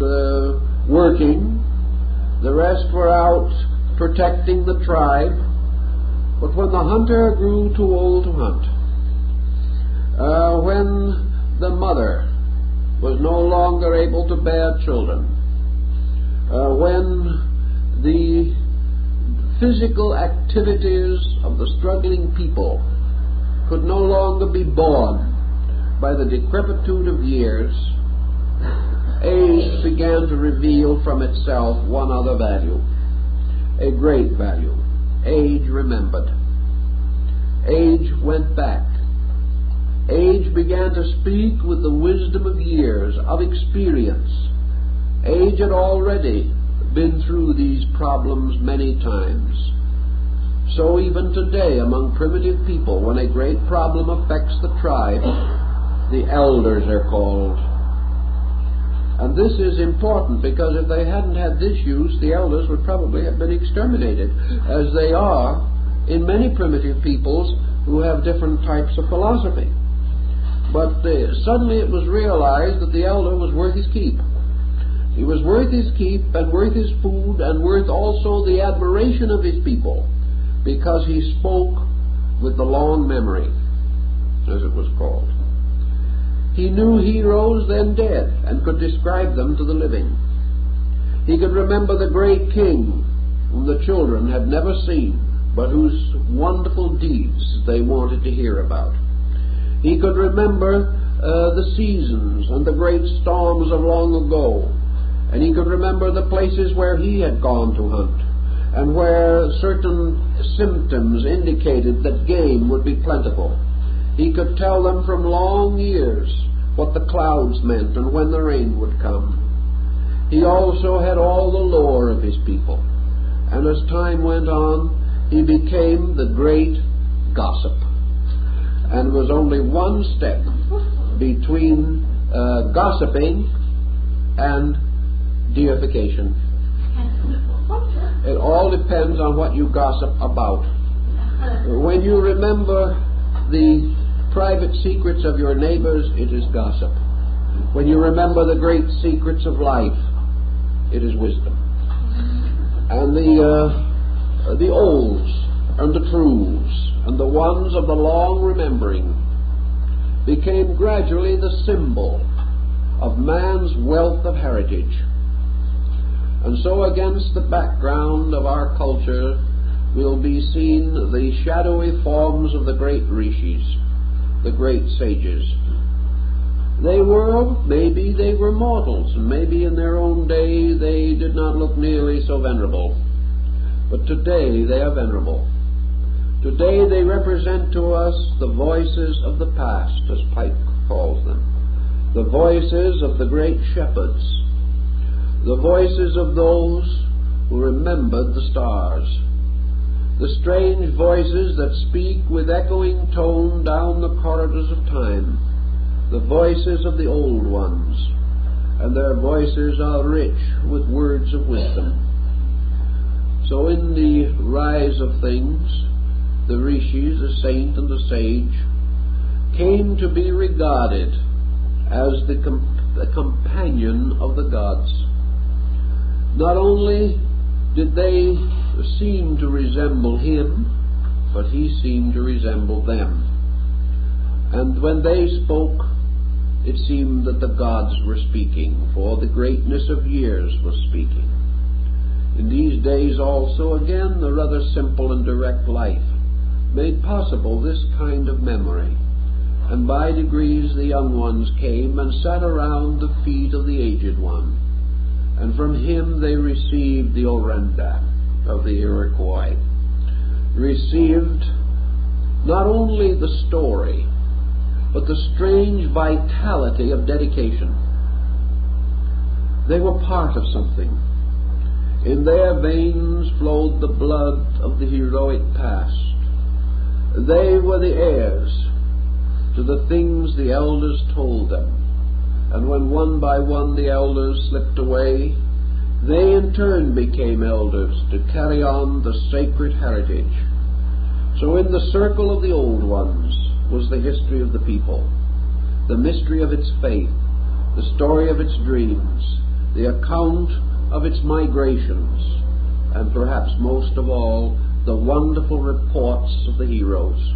working. The rest were out protecting the tribe. But when the hunter grew too old to hunt, when the mother was no longer able to bear children, when the physical activities of the struggling people could no longer be borne by the decrepitude of years, age began to reveal from itself one other value, a great value. Age remembered. Age went back. Age began to speak with the wisdom of years, of experience. Age had already been through these problems many times. So even today, among primitive people, when a great problem affects the tribe, the elders are called. And this is important because if they hadn't had this use, the elders would probably have been exterminated, as they are in many primitive peoples who have different types of philosophy. But suddenly it was realized that the elder was worth his keep. He was worth his keep and worth his food and worth also the admiration of his people, because he spoke with the long memory, as it was called. He knew heroes then dead and could describe them to the living. He could remember the great king whom the children had never seen, but whose wonderful deeds they wanted to hear about. He could remember the seasons and the great storms of long ago, and he could remember the places where he had gone to hunt, and where certain symptoms indicated that game would be plentiful. He could tell them from long years what the clouds meant and when the rain would come. He also had all the lore of his people, and as time went on, he became the great gossip, and was only one step between gossiping and deification. It all depends on what you gossip about. When you remember the private secrets of your neighbors, it is gossip. When you remember the great secrets of life, it is wisdom. And the olds and the truths and the ones of the long remembering became gradually the symbol of man's wealth of heritage. And so against the background of our culture will be seen the shadowy forms of the great rishis, the great sages. Maybe they were mortals, and maybe in their own day they did not look nearly so venerable. But today they are venerable. Today they represent to us the voices of the past, as Pike calls them, the voices of the great shepherds, the voices of those who remembered the stars, the strange voices that speak with echoing tone down the corridors of time, the voices of the old ones, and their voices are rich with words of wisdom. So in the rise of things, the rishis, the saint and the sage, came to be regarded as the companion of the gods. Not only did they seem to resemble him, but he seemed to resemble them. And when they spoke, it seemed that the gods were speaking, for the greatness of years was speaking. In these days also, again, the rather simple and direct life made possible this kind of memory, and by degrees the young ones came and sat around the feet of the aged one, and from him they received the Orenda of the Iroquois, received not only the story, but the strange vitality of dedication. They were part of something. In their veins flowed the blood of the heroic past. They were the heirs to the things the elders told them. And when one by one the elders slipped away, they in turn became elders to carry on the sacred heritage. So in the circle of the old ones was the history of the people, the mystery of its faith, the story of its dreams, the account of its migrations, and perhaps most of all, the wonderful reports of the heroes,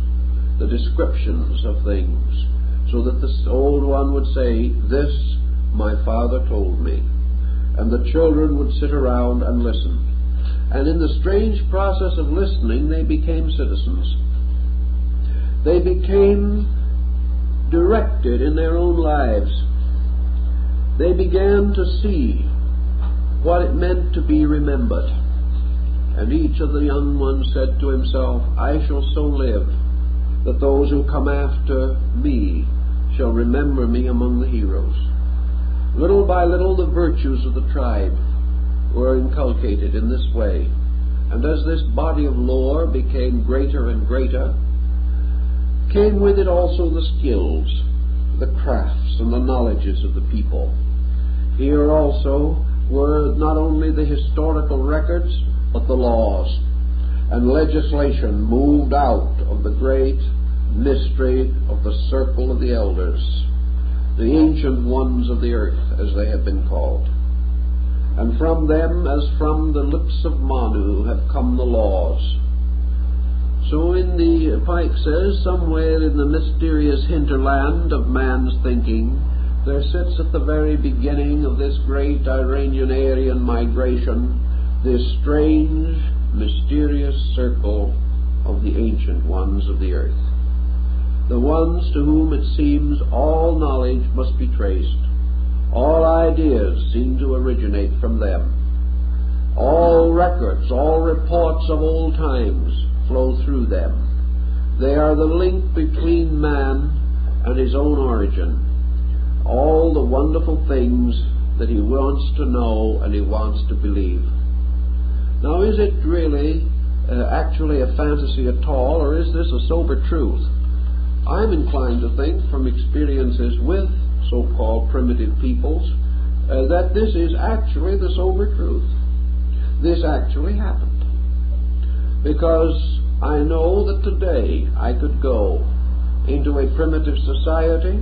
the descriptions of things, so that the old one would say, "This my father told me," and the children would sit around and listen. And in the strange process of listening, they became citizens. They became directed in their own lives. They began to see what it meant to be remembered. And each of the young ones said to himself, "I shall so live that those who come after me shall remember me among the heroes." Little by little the virtues of the tribe were inculcated in this way. And as this body of lore became greater and greater, came with it also the skills, the crafts, and the knowledges of the people. Here also were not only the historical records, but the laws, and legislation moved out of the great mystery of the circle of the elders, the ancient ones of the earth, as they have been called. And from them, as from the lips of Manu, have come the laws. So Pike says, somewhere in the mysterious hinterland of man's thinking, there sits at the very beginning of this great Iranian migration this strange, mysterious circle of the ancient ones of the earth. The ones to whom it seems all knowledge must be traced. All ideas seem to originate from them. All records, all reports of old times flow through them. They are the link between man and his own origin. All the wonderful things that he wants to know and he wants to believe. Now, is it really actually a fantasy at all, or is this a sober truth? I'm inclined to think, from experiences with so-called primitive peoples, that this is actually the sober truth. This actually happened. Because I know that today I could go into a primitive society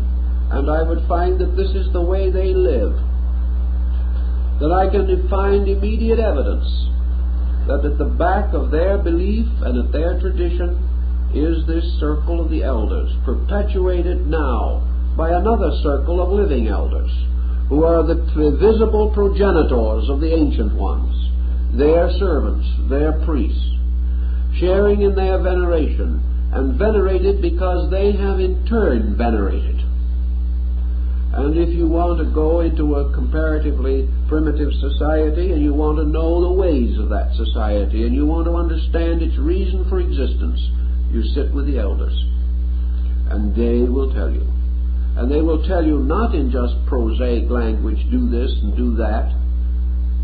and I would find that this is the way they live. That I can find immediate evidence that at the back of their belief and at their tradition is this circle of the elders, perpetuated now by another circle of living elders, who are the visible progenitors of the ancient ones, their servants, their priests, sharing in their veneration, and venerated because they have in turn venerated. And if you want to go into a comparatively primitive society and you want to know the ways of that society and you want to understand its reason for existence, you sit with the elders and they will tell you. And they will tell you not in just prosaic language, do this and do that.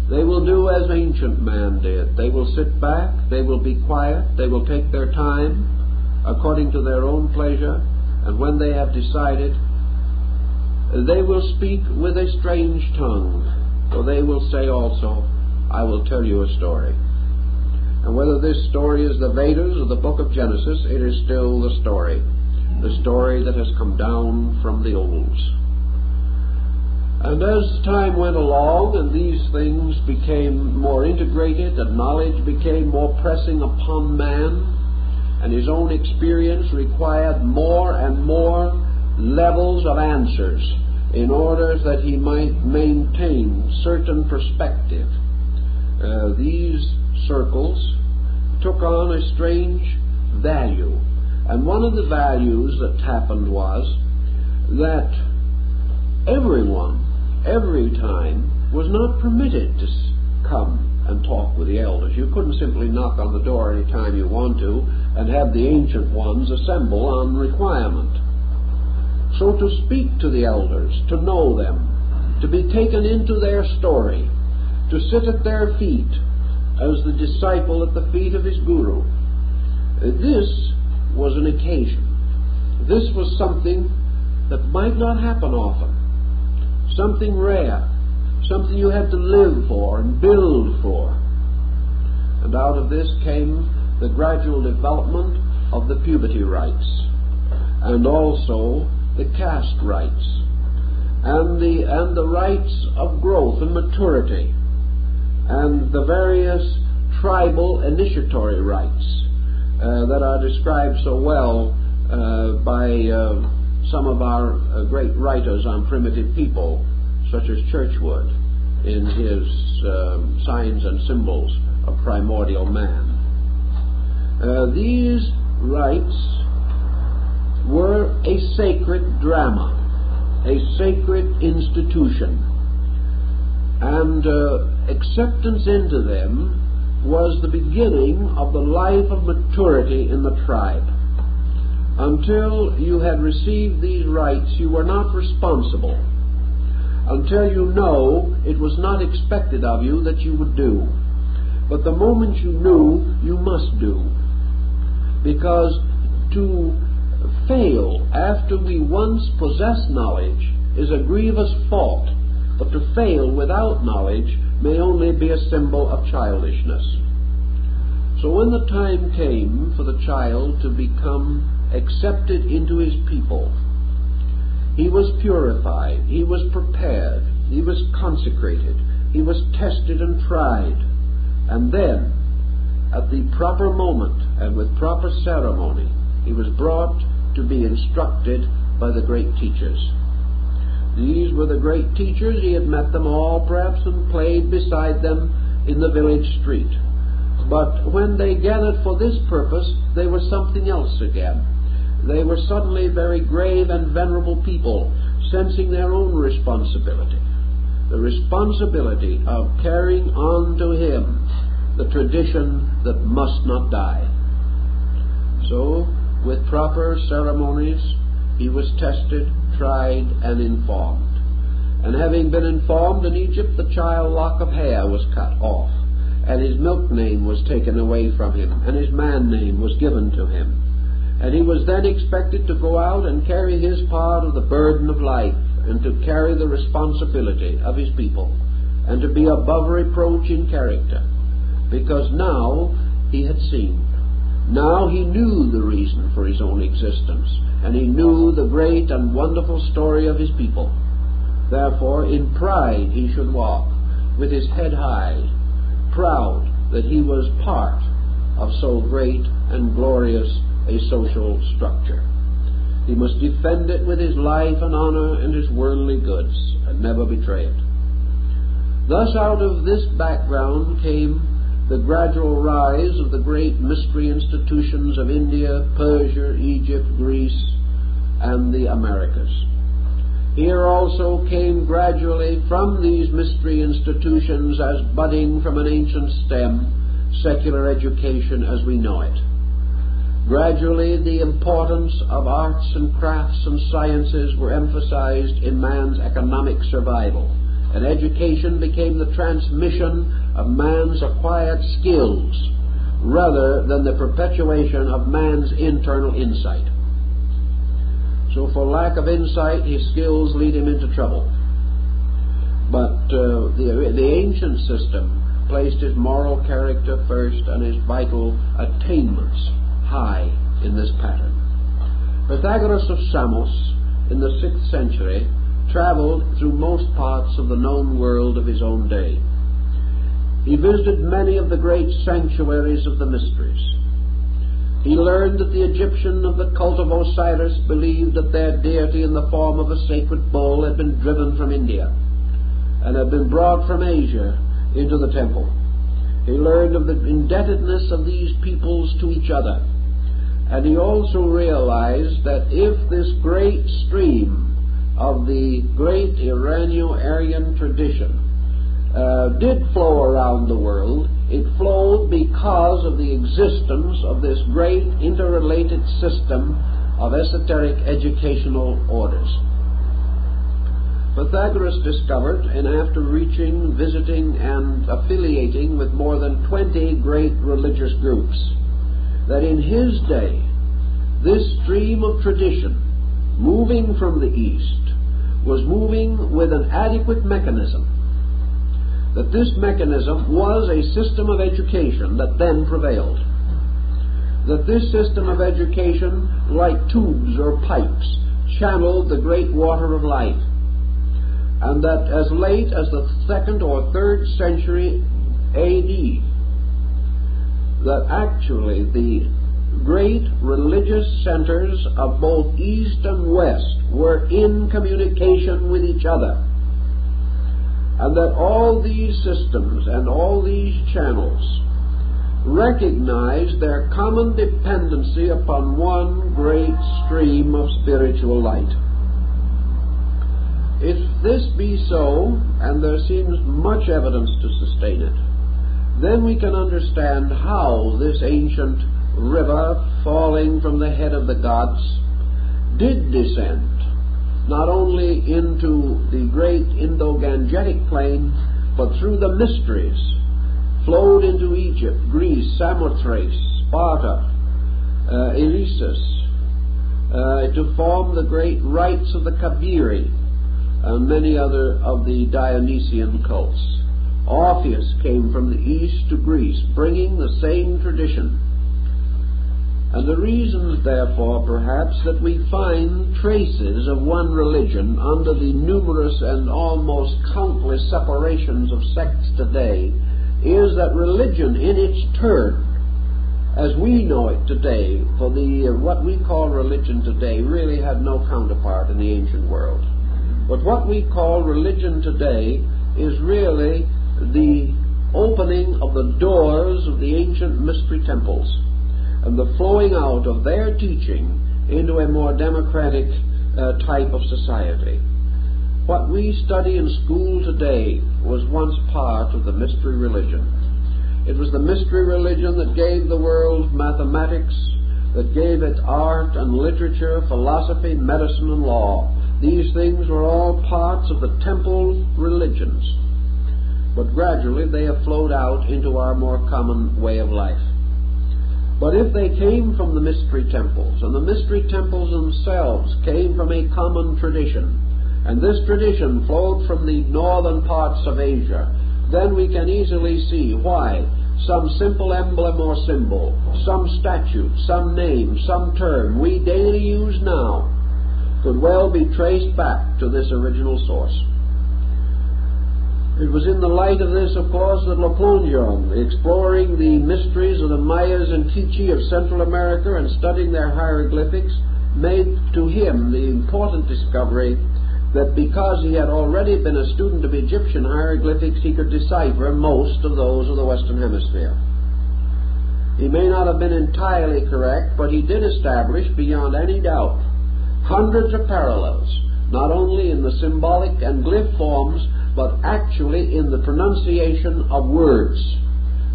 They will do as ancient man did. They will sit back, they will be quiet, they will take their time according to their own pleasure, and when they have decided, they will speak with a strange tongue. So they will say also, I will tell you a story. And whether this story is the Vedas or the book of Genesis, it is still the story that has come down from the olds. And as time went along and these things became more integrated and knowledge became more pressing upon man, and his own experience required more and more levels of answers in order that he might maintain certain perspective, these circles took on a strange value. And one of the values that happened was that everyone, every time, was not permitted to come and talk with the elders. You couldn't simply knock on the door any time you want to and have the ancient ones assemble on requirement. So to speak to the elders, to know them, to be taken into their story, to sit at their feet as the disciple at the feet of his guru, this was an occasion. This was something that might not happen often, something rare, something you had to live for and build for. And out of this came the gradual development of the puberty rites, and also the caste rites, and the rites of growth and maturity, and the various tribal initiatory rites that are described so well by some of our great writers on primitive people, such as Churchward in his Signs and Symbols of Primordial Man. These rites were a sacred drama, a sacred institution, and acceptance into them was the beginning of the life of maturity in the tribe. Until you had received these rites, you were not responsible. Until you know, it was not expected of you that you would do. But the moment you knew, you must do. Because to fail after we once possess knowledge is a grievous fault, but to fail without knowledge may only be a symbol of childishness. So when the time came for the child to become accepted into his people, he was purified, he was prepared, he was consecrated, he was tested and tried, and then at the proper moment and with proper ceremony, he was brought to be instructed by the great teachers. These were the great teachers. He had met them all, perhaps, and played beside them in the village street. But when they gathered for this purpose, they were something else again. They were suddenly very grave and venerable people, sensing their own responsibility, the responsibility of carrying on to him the tradition that must not die. So, with proper ceremonies, he was tested, tried, and informed. And having been informed, in Egypt the child lock of hair was cut off, and his milk name was taken away from him, and his man name was given to him. And he was then expected to go out and carry his part of the burden of life, and to carry the responsibility of his people, and to be above reproach in character, because now he had seen. Now he knew the reason for his own existence, and he knew the great and wonderful story of his people. Therefore, in pride he should walk, with his head high, proud that he was part of so great and glorious a social structure. He must defend it with his life and honor and his worldly goods, and never betray it. Thus, out of this background came the gradual rise of the great mystery institutions of India, Persia, Egypt, Greece, and the Americas. Here also came gradually from these mystery institutions, as budding from an ancient stem, secular education as we know it. Gradually the importance of arts and crafts and sciences were emphasized in man's economic survival, and education became the transmission of man's acquired skills rather than the perpetuation of man's internal insight. So for lack of insight, his skills lead him into trouble. But the ancient system placed his moral character first and his vital attainments high in this pattern. Pythagoras of Samos in the 6th century traveled through most parts of the known world of his own day. He visited many of the great sanctuaries of the mysteries. He learned that the Egyptian of the cult of Osiris believed that their deity in the form of a sacred bull had been driven from India and had been brought from Asia into the temple. He learned of the indebtedness of these peoples to each other, and he also realized that if this great stream of the great Iranian-Aryan tradition did flow around the world, it flowed because of the existence of this great interrelated system of esoteric educational orders. Pythagoras discovered, and after reaching, visiting, and affiliating with more than 20 great religious groups, that in his day, this stream of tradition, moving from the East, was moving with an adequate mechanism, that this mechanism was a system of education that then prevailed, that this system of education, like tubes or pipes, channeled the great water of life, and that as late as the 2nd or 3rd century A.D., that actually the great religious centers of both East and West were in communication with each other, and that all these systems and all these channels recognized their common dependency upon one great stream of spiritual light. If this be so, and there seems much evidence to sustain it, then we can understand how this ancient river, falling from the head of the gods, did descend not only into the great Indo-Gangetic plain, but through the mysteries, flowed into Egypt, Greece, Samothrace, Sparta, Eresus, to form the great rites of the Kabiri, and many other of the Dionysian cults. Orpheus came from the east to Greece, bringing the same tradition. And the reasons, therefore, perhaps, that we find traces of one religion under the numerous and almost countless separations of sects today is that religion, in its turn, as we know it today, for what we call religion today really had no counterpart in the ancient world. But what we call religion today is really the opening of the doors of the ancient mystery temples and the flowing out of their teaching into a more democratic type of society. What we study in school today was once part of the mystery religion. It was the mystery religion that gave the world mathematics, that gave it art and literature, philosophy, medicine, and law. These things were all parts of the temple religions. But gradually they have flowed out into our more common way of life. But if they came from the mystery temples, and the mystery temples themselves came from a common tradition, and this tradition flowed from the northern parts of Asia, then we can easily see why some simple emblem or symbol, some statute, some name, some term we daily use now could well be traced back to this original source. It was in the light of this, of course, that Le Plongeon, exploring the mysteries of the Mayas and Quiche of Central America and studying their hieroglyphics, made to him the important discovery that because he had already been a student of Egyptian hieroglyphics, he could decipher most of those of the Western Hemisphere. He may not have been entirely correct, but he did establish, beyond any doubt, hundreds of parallels, not only in the symbolic and glyph forms, but actually in the pronunciation of words,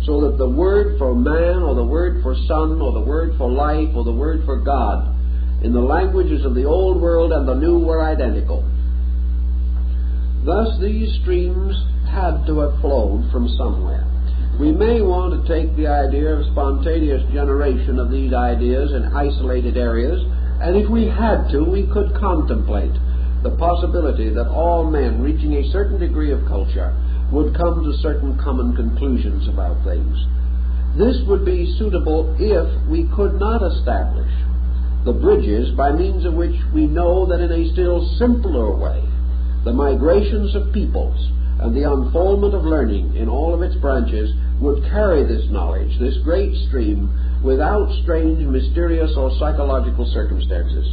so that the word for man, or the word for sun, or the word for life, or the word for God, in the languages of the Old World and the New were identical. Thus these streams had to have flowed from somewhere. We may want to take the idea of spontaneous generation of these ideas in isolated areas, and if we had to, we could contemplate the possibility that all men reaching a certain degree of culture would come to certain common conclusions about things. This would be suitable if we could not establish the bridges by means of which we know that in a still simpler way the migrations of peoples and the unfoldment of learning in all of its branches would carry this knowledge, this great stream, without strange, mysterious, or psychological circumstances.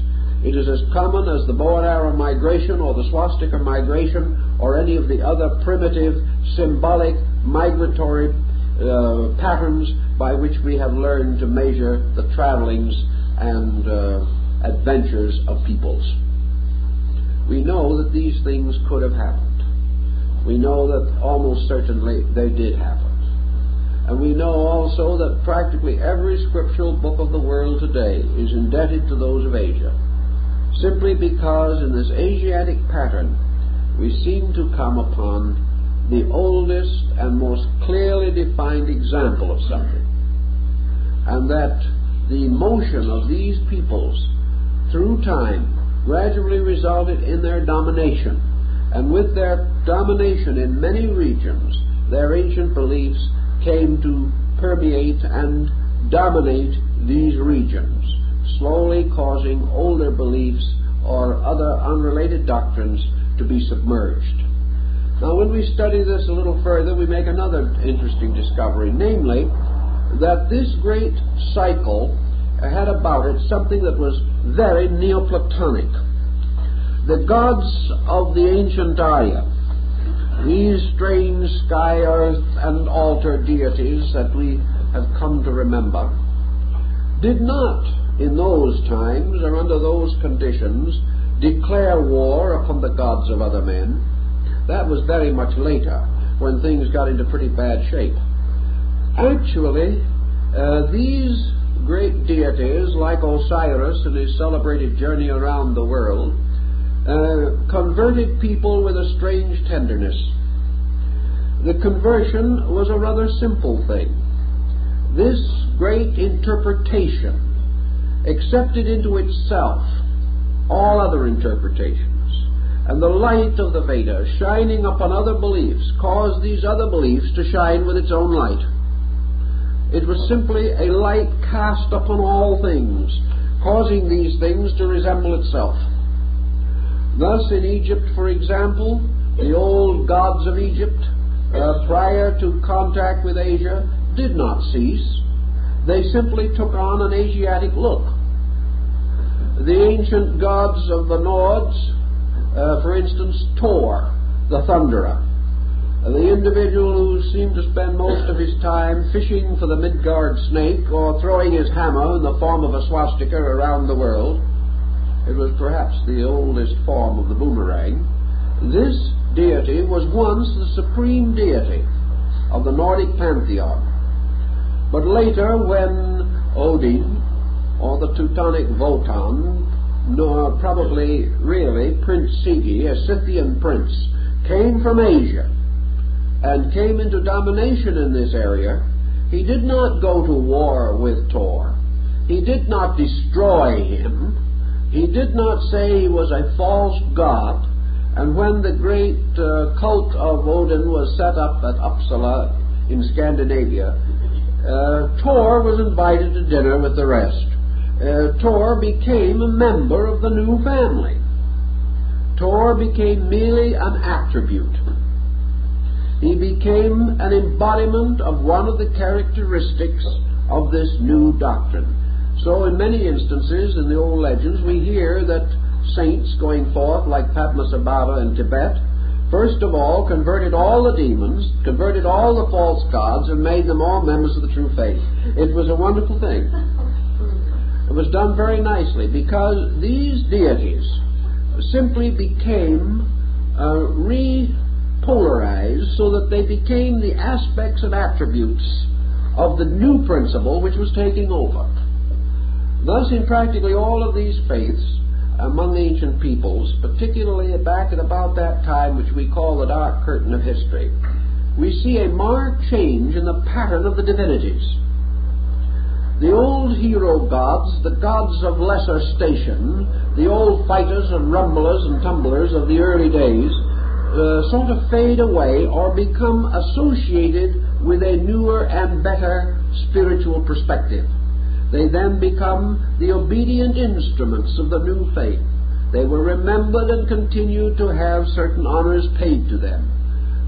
It is as common as the bow and arrow migration or the swastika migration or any of the other primitive, symbolic, migratory patterns by which we have learned to measure the travelings and adventures of peoples. We know that these things could have happened. We know that almost certainly they did happen. And we know also that practically every scriptural book of the world today is indebted to those of Asia, simply because in this Asiatic pattern we seem to come upon the oldest and most clearly defined example of something, and that the motion of these peoples through time gradually resulted in their domination, and with their domination in many regions, their ancient beliefs came to permeate and dominate these regions, slowly causing older beliefs or other unrelated doctrines to be submerged. Now, when we study this a little further, we make another interesting discovery, namely that this great cycle had about it something that was very Neoplatonic. The gods of the ancient Arya, these strange sky, earth, and altar deities that we have come to remember, did not, in those times or under those conditions, declare war upon the gods of other men. That was very much later, when things got into pretty bad shape. Actually, these great deities, like Osiris in his celebrated journey around the world, converted people with a strange tenderness. The conversion was a rather simple thing. This great interpretation accepted into itself all other interpretations, and the light of the Vedas shining upon other beliefs caused these other beliefs to shine with its own light. It was simply a light cast upon all things, causing these things to resemble itself. Thus in Egypt, for example, the old gods of Egypt, prior to contact with Asia, did not cease. they simply took on an Asiatic look. The ancient gods of the Nords, for instance, Thor, the thunderer, the individual who seemed to spend most of his time fishing for the Midgard snake or throwing his hammer in the form of a swastika around the world. It was perhaps the oldest form of the boomerang. This deity was once the supreme deity of the Nordic pantheon. But later, when Odin, or the Teutonic Wotan, probably really Prince Sigi, a Scythian prince, came from Asia and came into domination in this area, he did not go to war with Thor. He did not destroy him. He did not say he was a false god. And when the great cult of Odin was set up at Uppsala in Scandinavia, Thor was invited to dinner with the rest. Thor became a member of the new family. Thor became merely an attribute. He became an embodiment of one of the characteristics of this new doctrine. So in many instances in the old legends we hear that saints going forth like Padmasambhava in Tibet, first of all converted all the demons, converted all the false gods, and made them all members of the true faith. It was a wonderful thing. It was done very nicely because these deities simply became repolarized so that they became the aspects and attributes of the new principle which was taking over. Thus, in practically all of these faiths among the ancient peoples, particularly back at about that time which we call the Dark Curtain of history, we see a marked change in the pattern of the divinities. The old hero gods, the gods of lesser station, the old fighters and rumblers and tumblers of the early days, sort of fade away or become associated with a newer and better spiritual perspective. They then become the obedient instruments of the new faith. They were remembered and continued to have certain honors paid to them,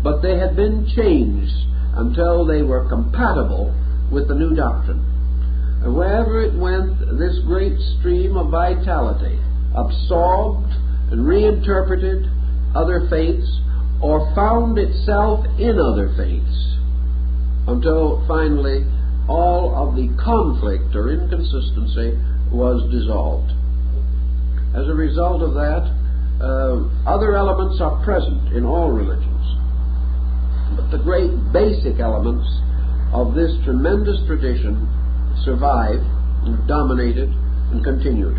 but they had been changed until they were compatible with the new doctrine. And wherever it went, this great stream of vitality absorbed and reinterpreted other faiths or found itself in other faiths until finally all of the conflict or inconsistency was dissolved. As a result of that, other elements are present in all religions. But the great basic elements of this tremendous tradition survived and dominated and continued.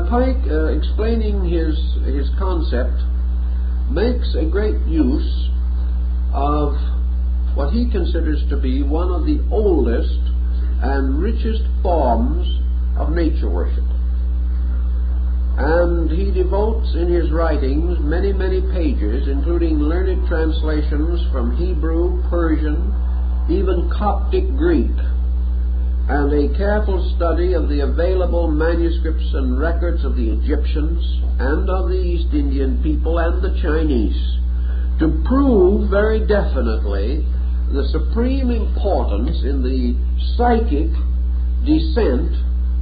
Pike, explaining his concept, makes a great use of what he considers to be one of the oldest and richest forms of nature worship. And he devotes in his writings many, many pages, including learned translations from Hebrew, Persian, even Coptic Greek, and a careful study of the available manuscripts and records of the Egyptians and of the East Indian people and the Chinese, to prove very definitely the supreme importance in the psychic descent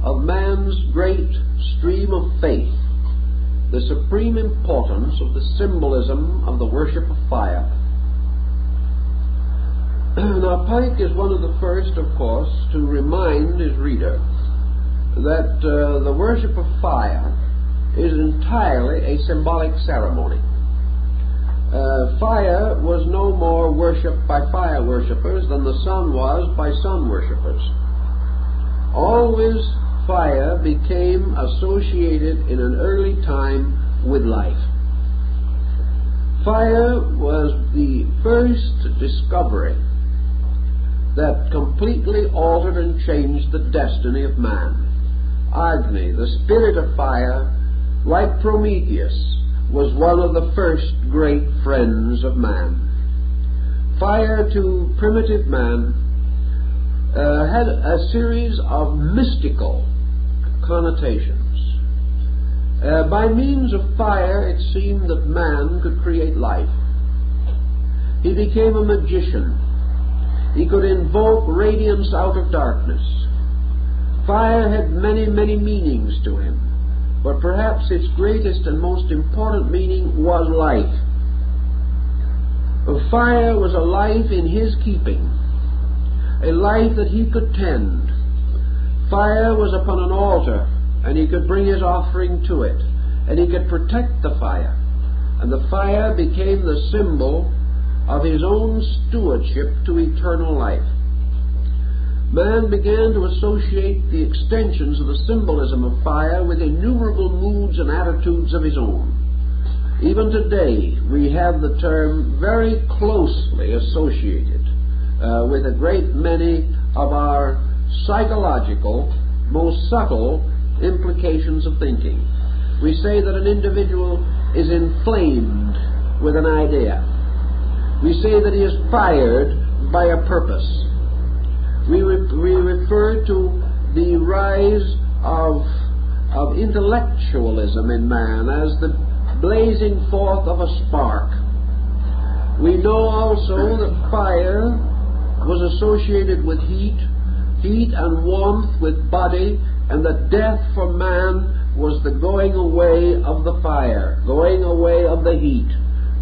of man's great stream of faith, the supreme importance of the symbolism of the worship of fire. Now, Pike is one of the first, of course, to remind his reader that the worship of fire is entirely a symbolic ceremony. Fire was no more worshipped by fire worshippers than the sun was by sun worshippers. Always fire became associated in an early time with life. Fire was the first discovery that completely altered and changed the destiny of man. Agni, the spirit of fire, like Prometheus, was one of the first great friends of man. Fire to primitive man had a series of mystical connotations. By means of fire, it seemed that man could create life. He became a magician. He could invoke radiance out of darkness. Fire had many, many meanings to him, but perhaps its greatest and most important meaning was life. Fire was a life in his keeping, a life that he could tend. Fire was upon an altar, and he could bring his offering to it, and he could protect the fire, and the fire became the symbol of his own stewardship to eternal life. Man began to associate the extensions of the symbolism of fire with innumerable moods and attitudes of his own. Even today, we have the term very closely associated with a great many of our psychological, most subtle implications of thinking. We say that an individual is inflamed with an idea. We say that he is fired by a purpose. We refer to the rise of intellectualism in man as the blazing forth of a spark. We know also that fire was associated with heat and warmth with body, and that death for man was the going away of the fire, going away of the heat,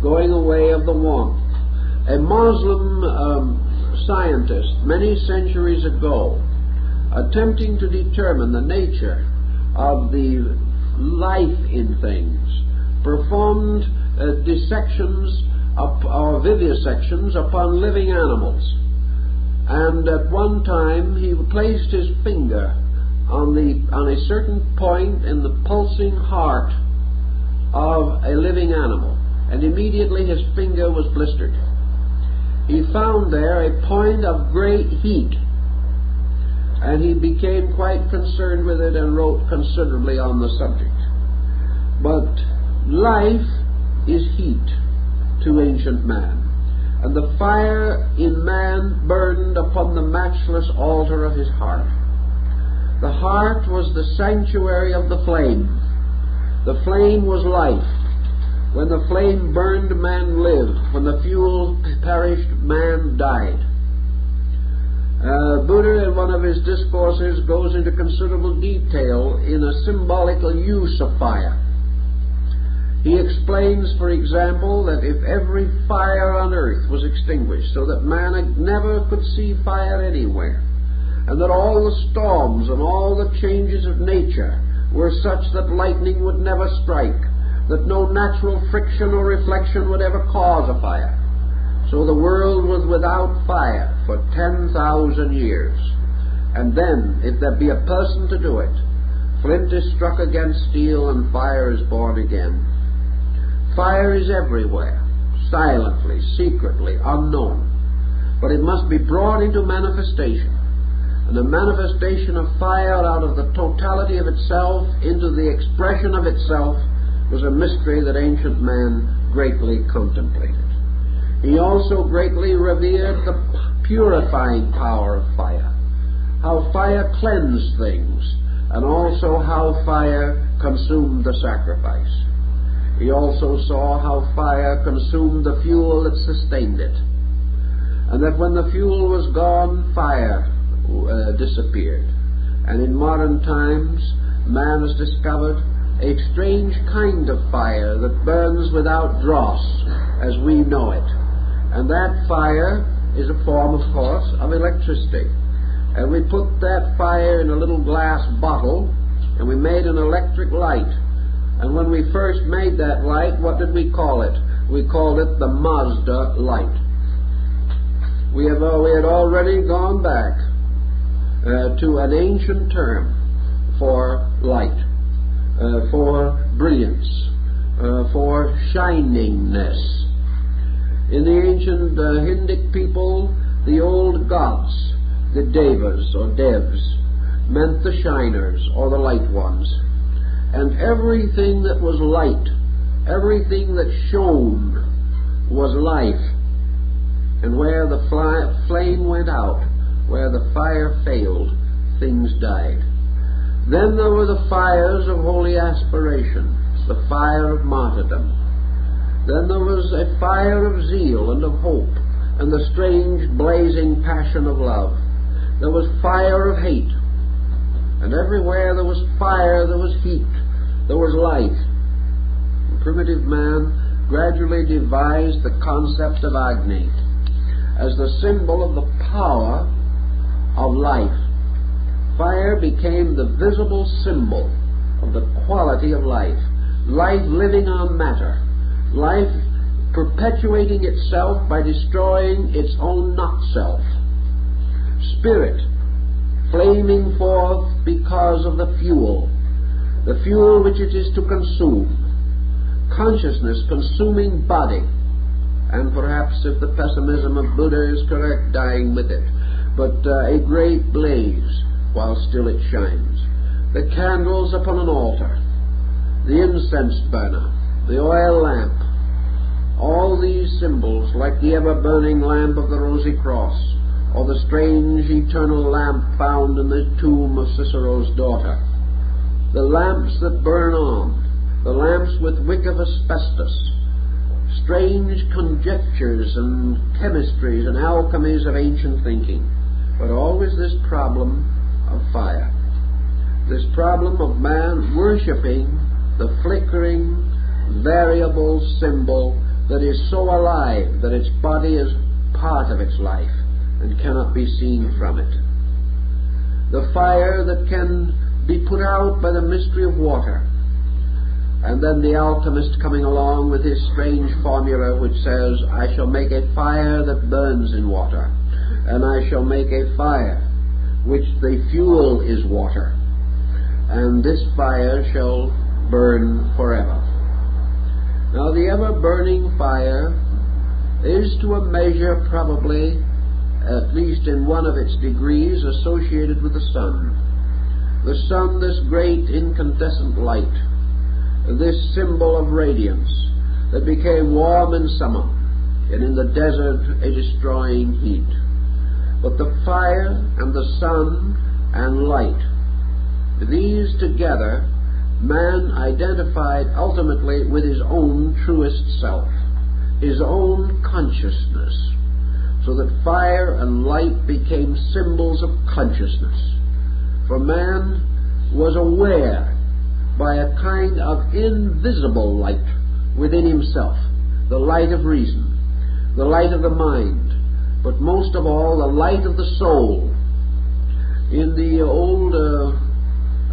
going away of the warmth. A Muslim scientist many centuries ago, attempting to determine the nature of the life in things, performed dissections or vivisections upon living animals. And at one time he placed his finger on a certain point in the pulsing heart of a living animal, and immediately his finger was blistered. He found there a point of great heat, and he became quite concerned with it and wrote considerably on the subject. But life is heat to ancient man, and the fire in man burned upon the matchless altar of his heart. The heart was the sanctuary of the flame. The flame was life. When the flame burned, man lived. When the fuel perished, man died. Buddha, in one of his discourses, goes into considerable detail in a symbolical use of fire. He explains, for example, that if every fire on earth was extinguished so that man never could see fire anywhere, and that all the storms and all the changes of nature were such that lightning would never strike, that no natural friction or reflection would ever cause a fire. So the world was without fire for 10,000 years. And then, if there be a person to do it, flint is struck against steel and fire is born again. Fire is everywhere, silently, secretly, unknown. But it must be brought into manifestation. And the manifestation of fire out of the totality of itself into the expression of itself was a mystery that ancient man greatly contemplated. He also greatly revered the purifying power of fire, how fire cleansed things, and also how fire consumed the sacrifice. He also saw how fire consumed the fuel that sustained it, and that when the fuel was gone, fire disappeared. And in modern times, man has discovered a strange kind of fire that burns without dross, as we know it. And that fire is a form, of course, of electricity. And we put that fire in a little glass bottle, and we made an electric light. And when we first made that light, what did we call it? We called it the Mazda light. We had already gone back to an ancient term for light, for brilliance, for shiningness. In the ancient Hindic people, the old gods, the devas or devs, meant the shiners or the light ones. And everything that was light, everything that shone, was life. And where the flame went out, where the fire failed, things died. Then there were the fires of holy aspiration, the fire of martyrdom. Then there was a fire of zeal and of hope, and the strange blazing passion of love. There was fire of hate, and everywhere there was fire, there was heat, there was life. Primitive man gradually devised the concept of Agni as the symbol of the power of life. Fire became the visible symbol of the quality of life. Life living on matter. Life perpetuating itself by destroying its own not-self. Spirit flaming forth because of the fuel which it is to consume. Consciousness consuming body, and perhaps, if the pessimism of Buddha is correct, dying with it, but a great blaze while still it shines. The candles upon an altar, the incense burner, the oil lamp, all these symbols, like the ever-burning lamp of the Rosy Cross, or the strange eternal lamp found in the tomb of Cicero's daughter. The lamps that burn on, the lamps with wick of asbestos, strange conjectures and chemistries and alchemies of ancient thinking, but always this problem of fire. This problem of man worshipping the flickering, variable symbol that is so alive that its body is part of its life and cannot be seen from it. The fire that can be put out by the mystery of water. And then the alchemist coming along with his strange formula which says, I shall make a fire that burns in water, and I shall make a fire which the fuel is water, and this fire shall burn forever. Now the ever-burning fire is to a measure probably, at least in one of its degrees, associated with the sun. The sun, this great incandescent light, this symbol of radiance that became warm in summer and in the desert a destroying heat. But the fire and the sun and light, these together, man identified ultimately with his own truest self, his own consciousness, so that fire and light became symbols of consciousness. For man was aware by a kind of invisible light within himself, the light of reason, the light of the mind, but most of all the light of the soul. In the old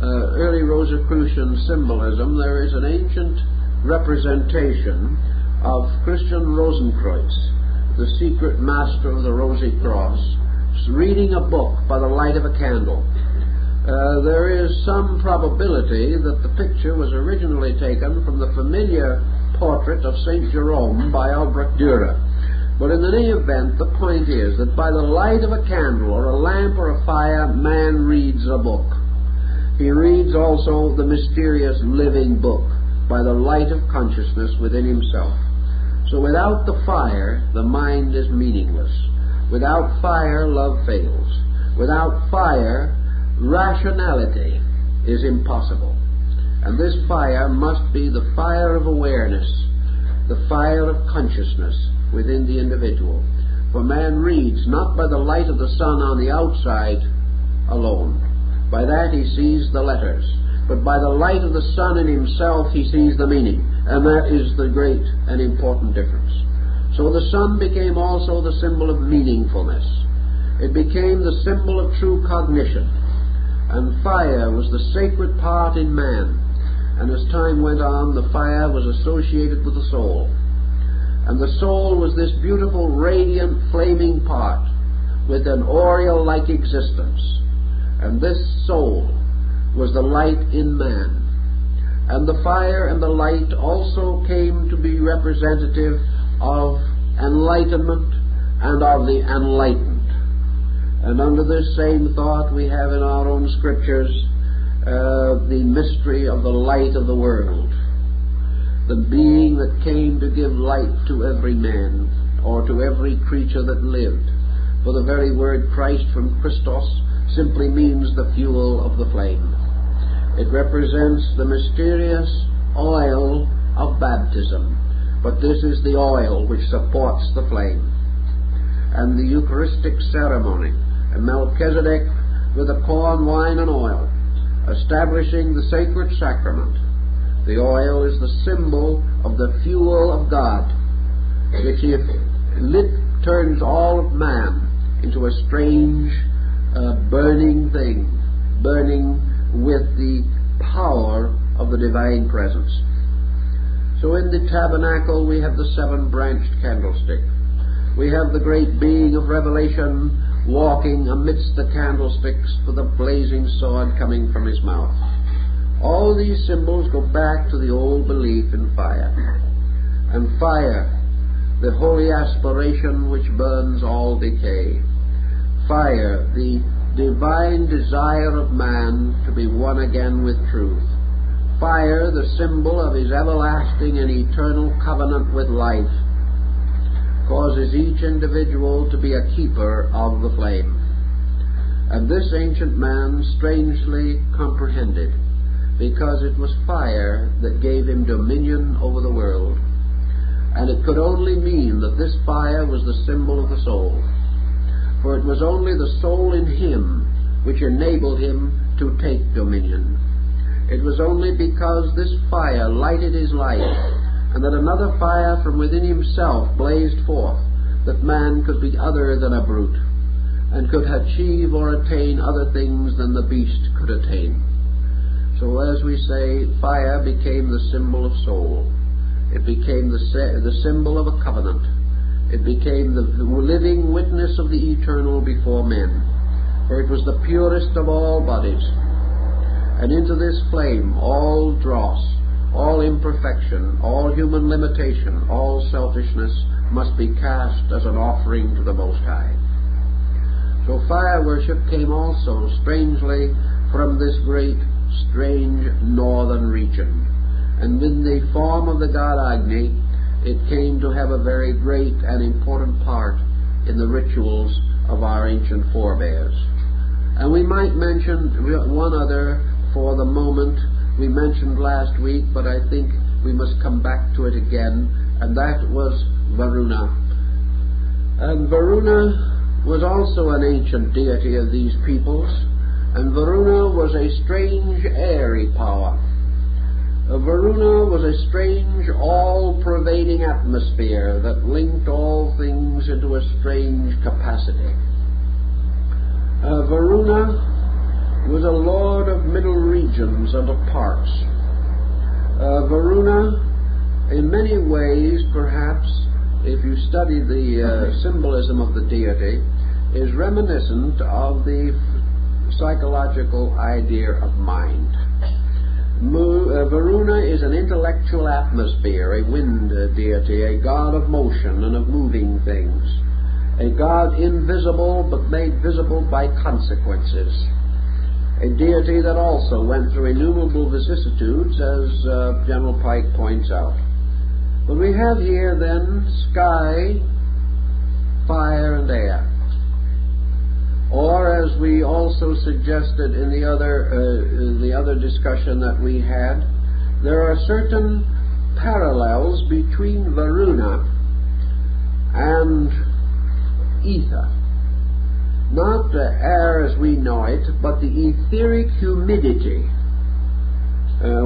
early Rosicrucian symbolism there is an ancient representation of Christian Rosenkreuz, the secret master of the Rosy Cross, reading a book by the light of a candle. There is some probability that the picture was originally taken from the familiar portrait of St. Jerome by Albrecht Dürer. But in any event, the point is that by the light of a candle or a lamp or a fire, man reads a book. He reads also the mysterious living book by the light of consciousness within himself. So without the fire, the mind is meaningless. Without fire, love fails. Without fire, rationality is impossible. And this fire must be the fire of awareness, the fire of consciousness within the individual. For man reads not by the light of the sun on the outside alone. By that he sees the letters. But by the light of the sun in himself he sees the meaning. And that is the great and important difference. So the sun became also the symbol of meaningfulness. It became the symbol of true cognition. And fire was the sacred part in man. And as time went on, the fire was associated with the soul. And the soul was this beautiful, radiant, flaming part with an aureole-like existence. And this soul was the light in man. And the fire and the light also came to be representative of enlightenment and of the enlightened. And under this same thought we have in our own scriptures the mystery of the light of the world, the being that came to give light to every man or to every creature that lived. For the very word Christ from Christos simply means the fuel of the flame. It represents the mysterious oil of baptism, but this is the oil which supports the flame. and the Eucharistic ceremony, and Melchizedek with the corn, wine, and oil, establishing the sacred sacrament. The oil is the symbol of the fuel of God, which if lit turns all of man into a strange, burning thing, burning with the power of the divine presence. So in the tabernacle we have the seven-branched candlestick. We have the great being of Revelation walking amidst the candlesticks with a blazing sword coming from his mouth. All these symbols go back to the old belief in fire. And fire, the holy aspiration which burns all decay. Fire, the divine desire of man to be one again with truth. Fire, the symbol of his everlasting and eternal covenant with life, causes each individual to be a keeper of the flame. And this ancient man strangely comprehended, because it was fire that gave him dominion over the world. And it could only mean that this fire was the symbol of the soul, for it was only the soul in him which enabled him to take dominion. It was only because this fire lighted his life, and that another fire from within himself blazed forth, that man could be other than a brute, and could achieve or attain other things than the beast could attain. So as we say, fire became the symbol of soul. It became the symbol of a covenant. It became the living witness of the eternal before men, for it was the purest of all bodies. And into this flame all dross, all imperfection, all human limitation, all selfishness must be cast as an offering to the Most High. So fire worship came also, strangely, from this great, strange northern region. And in the form of the god Agni, it came to have a very great and important part in the rituals of our ancient forebears. And we might mention one other for the moment. We mentioned last week, but I think we must come back to it again, and that was Varuna. And Varuna was also an ancient deity of these peoples, and Varuna was a strange, airy power. Varuna was a strange, all-pervading atmosphere that linked all things into a strange capacity. Varuna was a lord of middle regions and of parts. Varuna, in many ways, perhaps, if you study the symbolism of the deity, is reminiscent of the psychological idea of mind. Varuna is an intellectual atmosphere, a wind deity, a god of motion and of moving things, a god invisible but made visible by consequences, a deity that also went through innumerable vicissitudes, as General Pike points out. But we have here then sky, fire, and air. Or, as we also suggested in the other discussion that we had, there are certain parallels between Varuna and ether. Not the air as we know it, but the etheric humidity,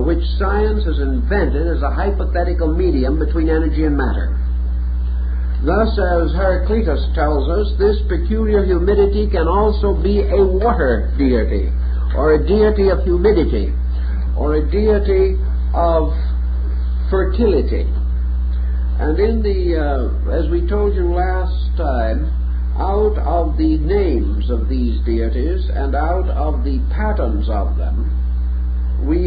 which science has invented as a hypothetical medium between energy and matter. Thus, as Heraclitus tells us, this peculiar humidity can also be a water deity, or a deity of humidity, or a deity of fertility. And in the, as we told you last time, out of the names of these deities and out of the patterns of them, we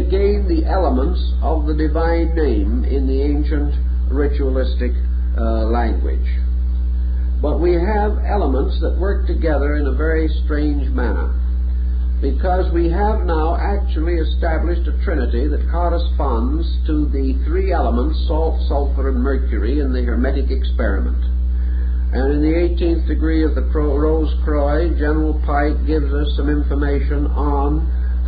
gain the elements of the divine name in the ancient ritualistic language. But we have elements that work together in a very strange manner, because we have now actually established a trinity that corresponds to the three elements, salt, sulfur, and mercury, in the Hermetic experiment. And in the 18th degree of the Rose Croix, General Pike gives us some information on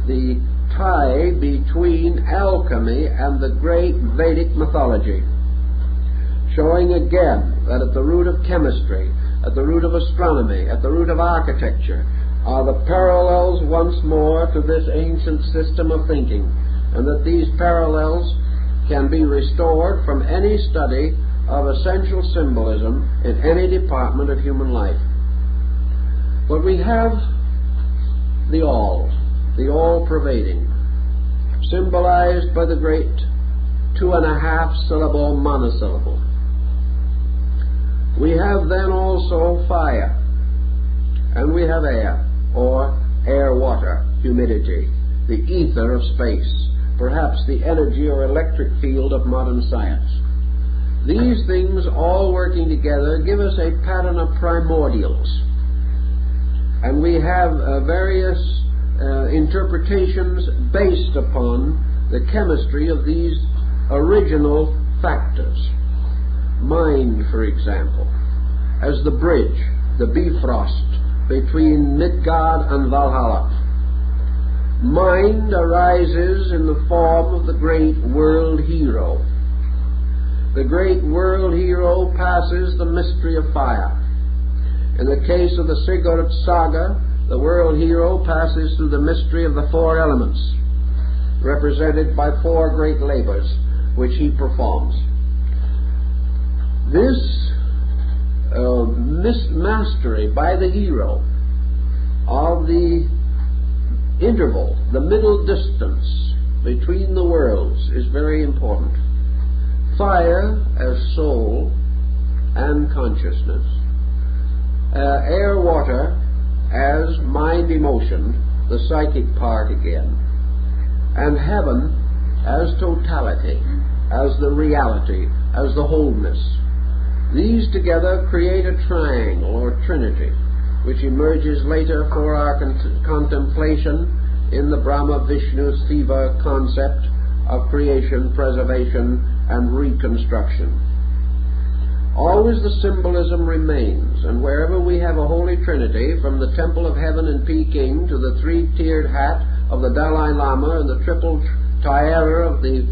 the tie between alchemy and the great Vedic mythology, showing again that at the root of chemistry, at the root of astronomy, at the root of architecture, are the parallels once more to this ancient system of thinking, and that these parallels can be restored from any study of essential symbolism in any department of human life. But we have the all-pervading, symbolized by the great 2.5-syllable monosyllable. We have then also fire, and we have air, or air-water, humidity, the ether of space, perhaps the energy or electric field of modern science. These things all working together give us a pattern of primordials, and we have various interpretations based upon the chemistry of these original factors. Mind, for example, as the bridge, the bifrost between Midgard and Valhalla. Mind arises in the form of the great world hero. The great world hero passes the mystery of fire. In the case of the Sigurd saga, the world hero passes through the mystery of the 4 elements, represented by 4 great labors which he performs. This mastery by the hero of the interval, the middle distance between the worlds, is very important. Fire as soul and consciousness, air, water as mind, emotion, the psychic part again, and heaven as totality, as the reality, as the wholeness. These together create a triangle or trinity, which emerges later for our contemplation in the Brahma Vishnu Shiva concept of creation, preservation, and reconstruction. Always the symbolism remains, and wherever we have a Holy Trinity, from the Temple of Heaven in Peking to the 3-tiered hat of the Dalai Lama and the triple tiara of the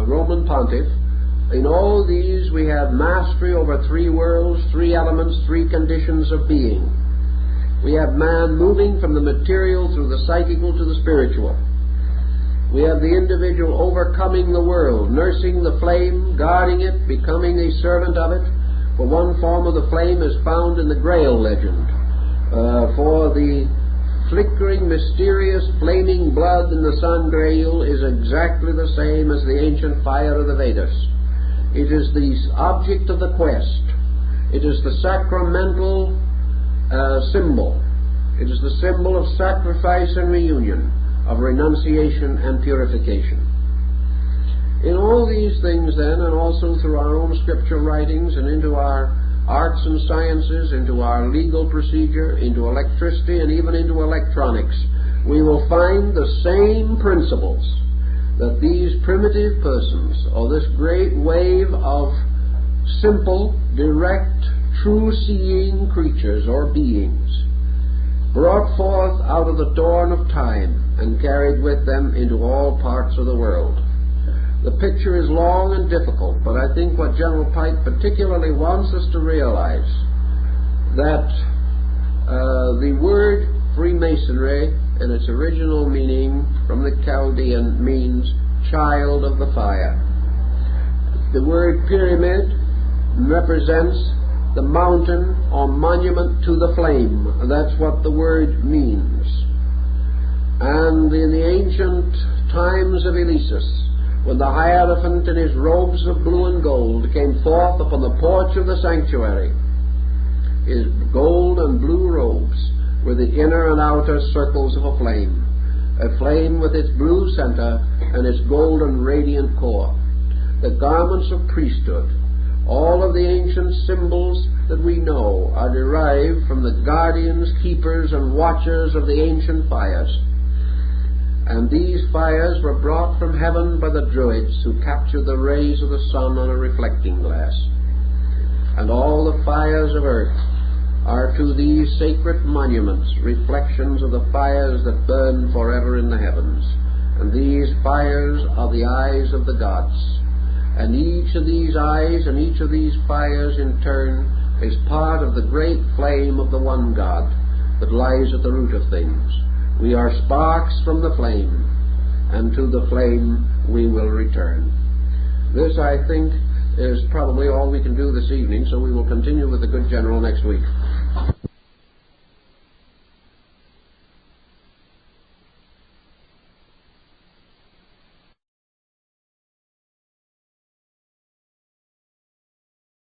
Roman Pontiff, in all these we have mastery over 3 worlds, 3 elements, 3 conditions of being. We have man moving from the material through the psychical to the spiritual. We have the individual overcoming the world, nursing the flame, guarding it, becoming a servant of it. For one form of the flame is found in the Grail legend. For the flickering, mysterious, flaming blood in the Sun Grail is exactly the same as the ancient fire of the Vedas. It is the object of the quest. It is the sacramental symbol. It is the symbol of sacrifice and reunion, of renunciation and purification. In all these things then, and also through our own scripture writings and into our arts and sciences, into our legal procedure, into electricity, and even into electronics, we will find the same principles that these primitive persons, or this great wave of simple, direct, true-seeing creatures or beings, brought forth out of the dawn of time and carried with them into all parts of the world. The picture is long and difficult, but I think what General Pike particularly wants us to realize, that the word Freemasonry in its original meaning from the Chaldean means child of the fire. The word pyramid represents the mountain or monument to the flame. That's what the word means. And in the ancient times of Eleusis, when the Hierophant in his robes of blue and gold came forth upon the porch of the sanctuary, his gold and blue robes were the inner and outer circles of a flame with its blue center and its golden radiant core. The garments of priesthood, all of the ancient symbols that we know, are derived from the guardians, keepers, and watchers of the ancient fires. And these fires were brought from heaven by the Druids, who captured the rays of the sun on a reflecting glass. And all the fires of earth are to these sacred monuments reflections of the fires that burn forever in the heavens. And these fires are the eyes of the gods. And each of these eyes and each of these fires in turn is part of the great flame of the one God that lies at the root of things. We are sparks from the flame, and to the flame we will return. This, I think, is probably all we can do this evening, so we will continue with the good general next week.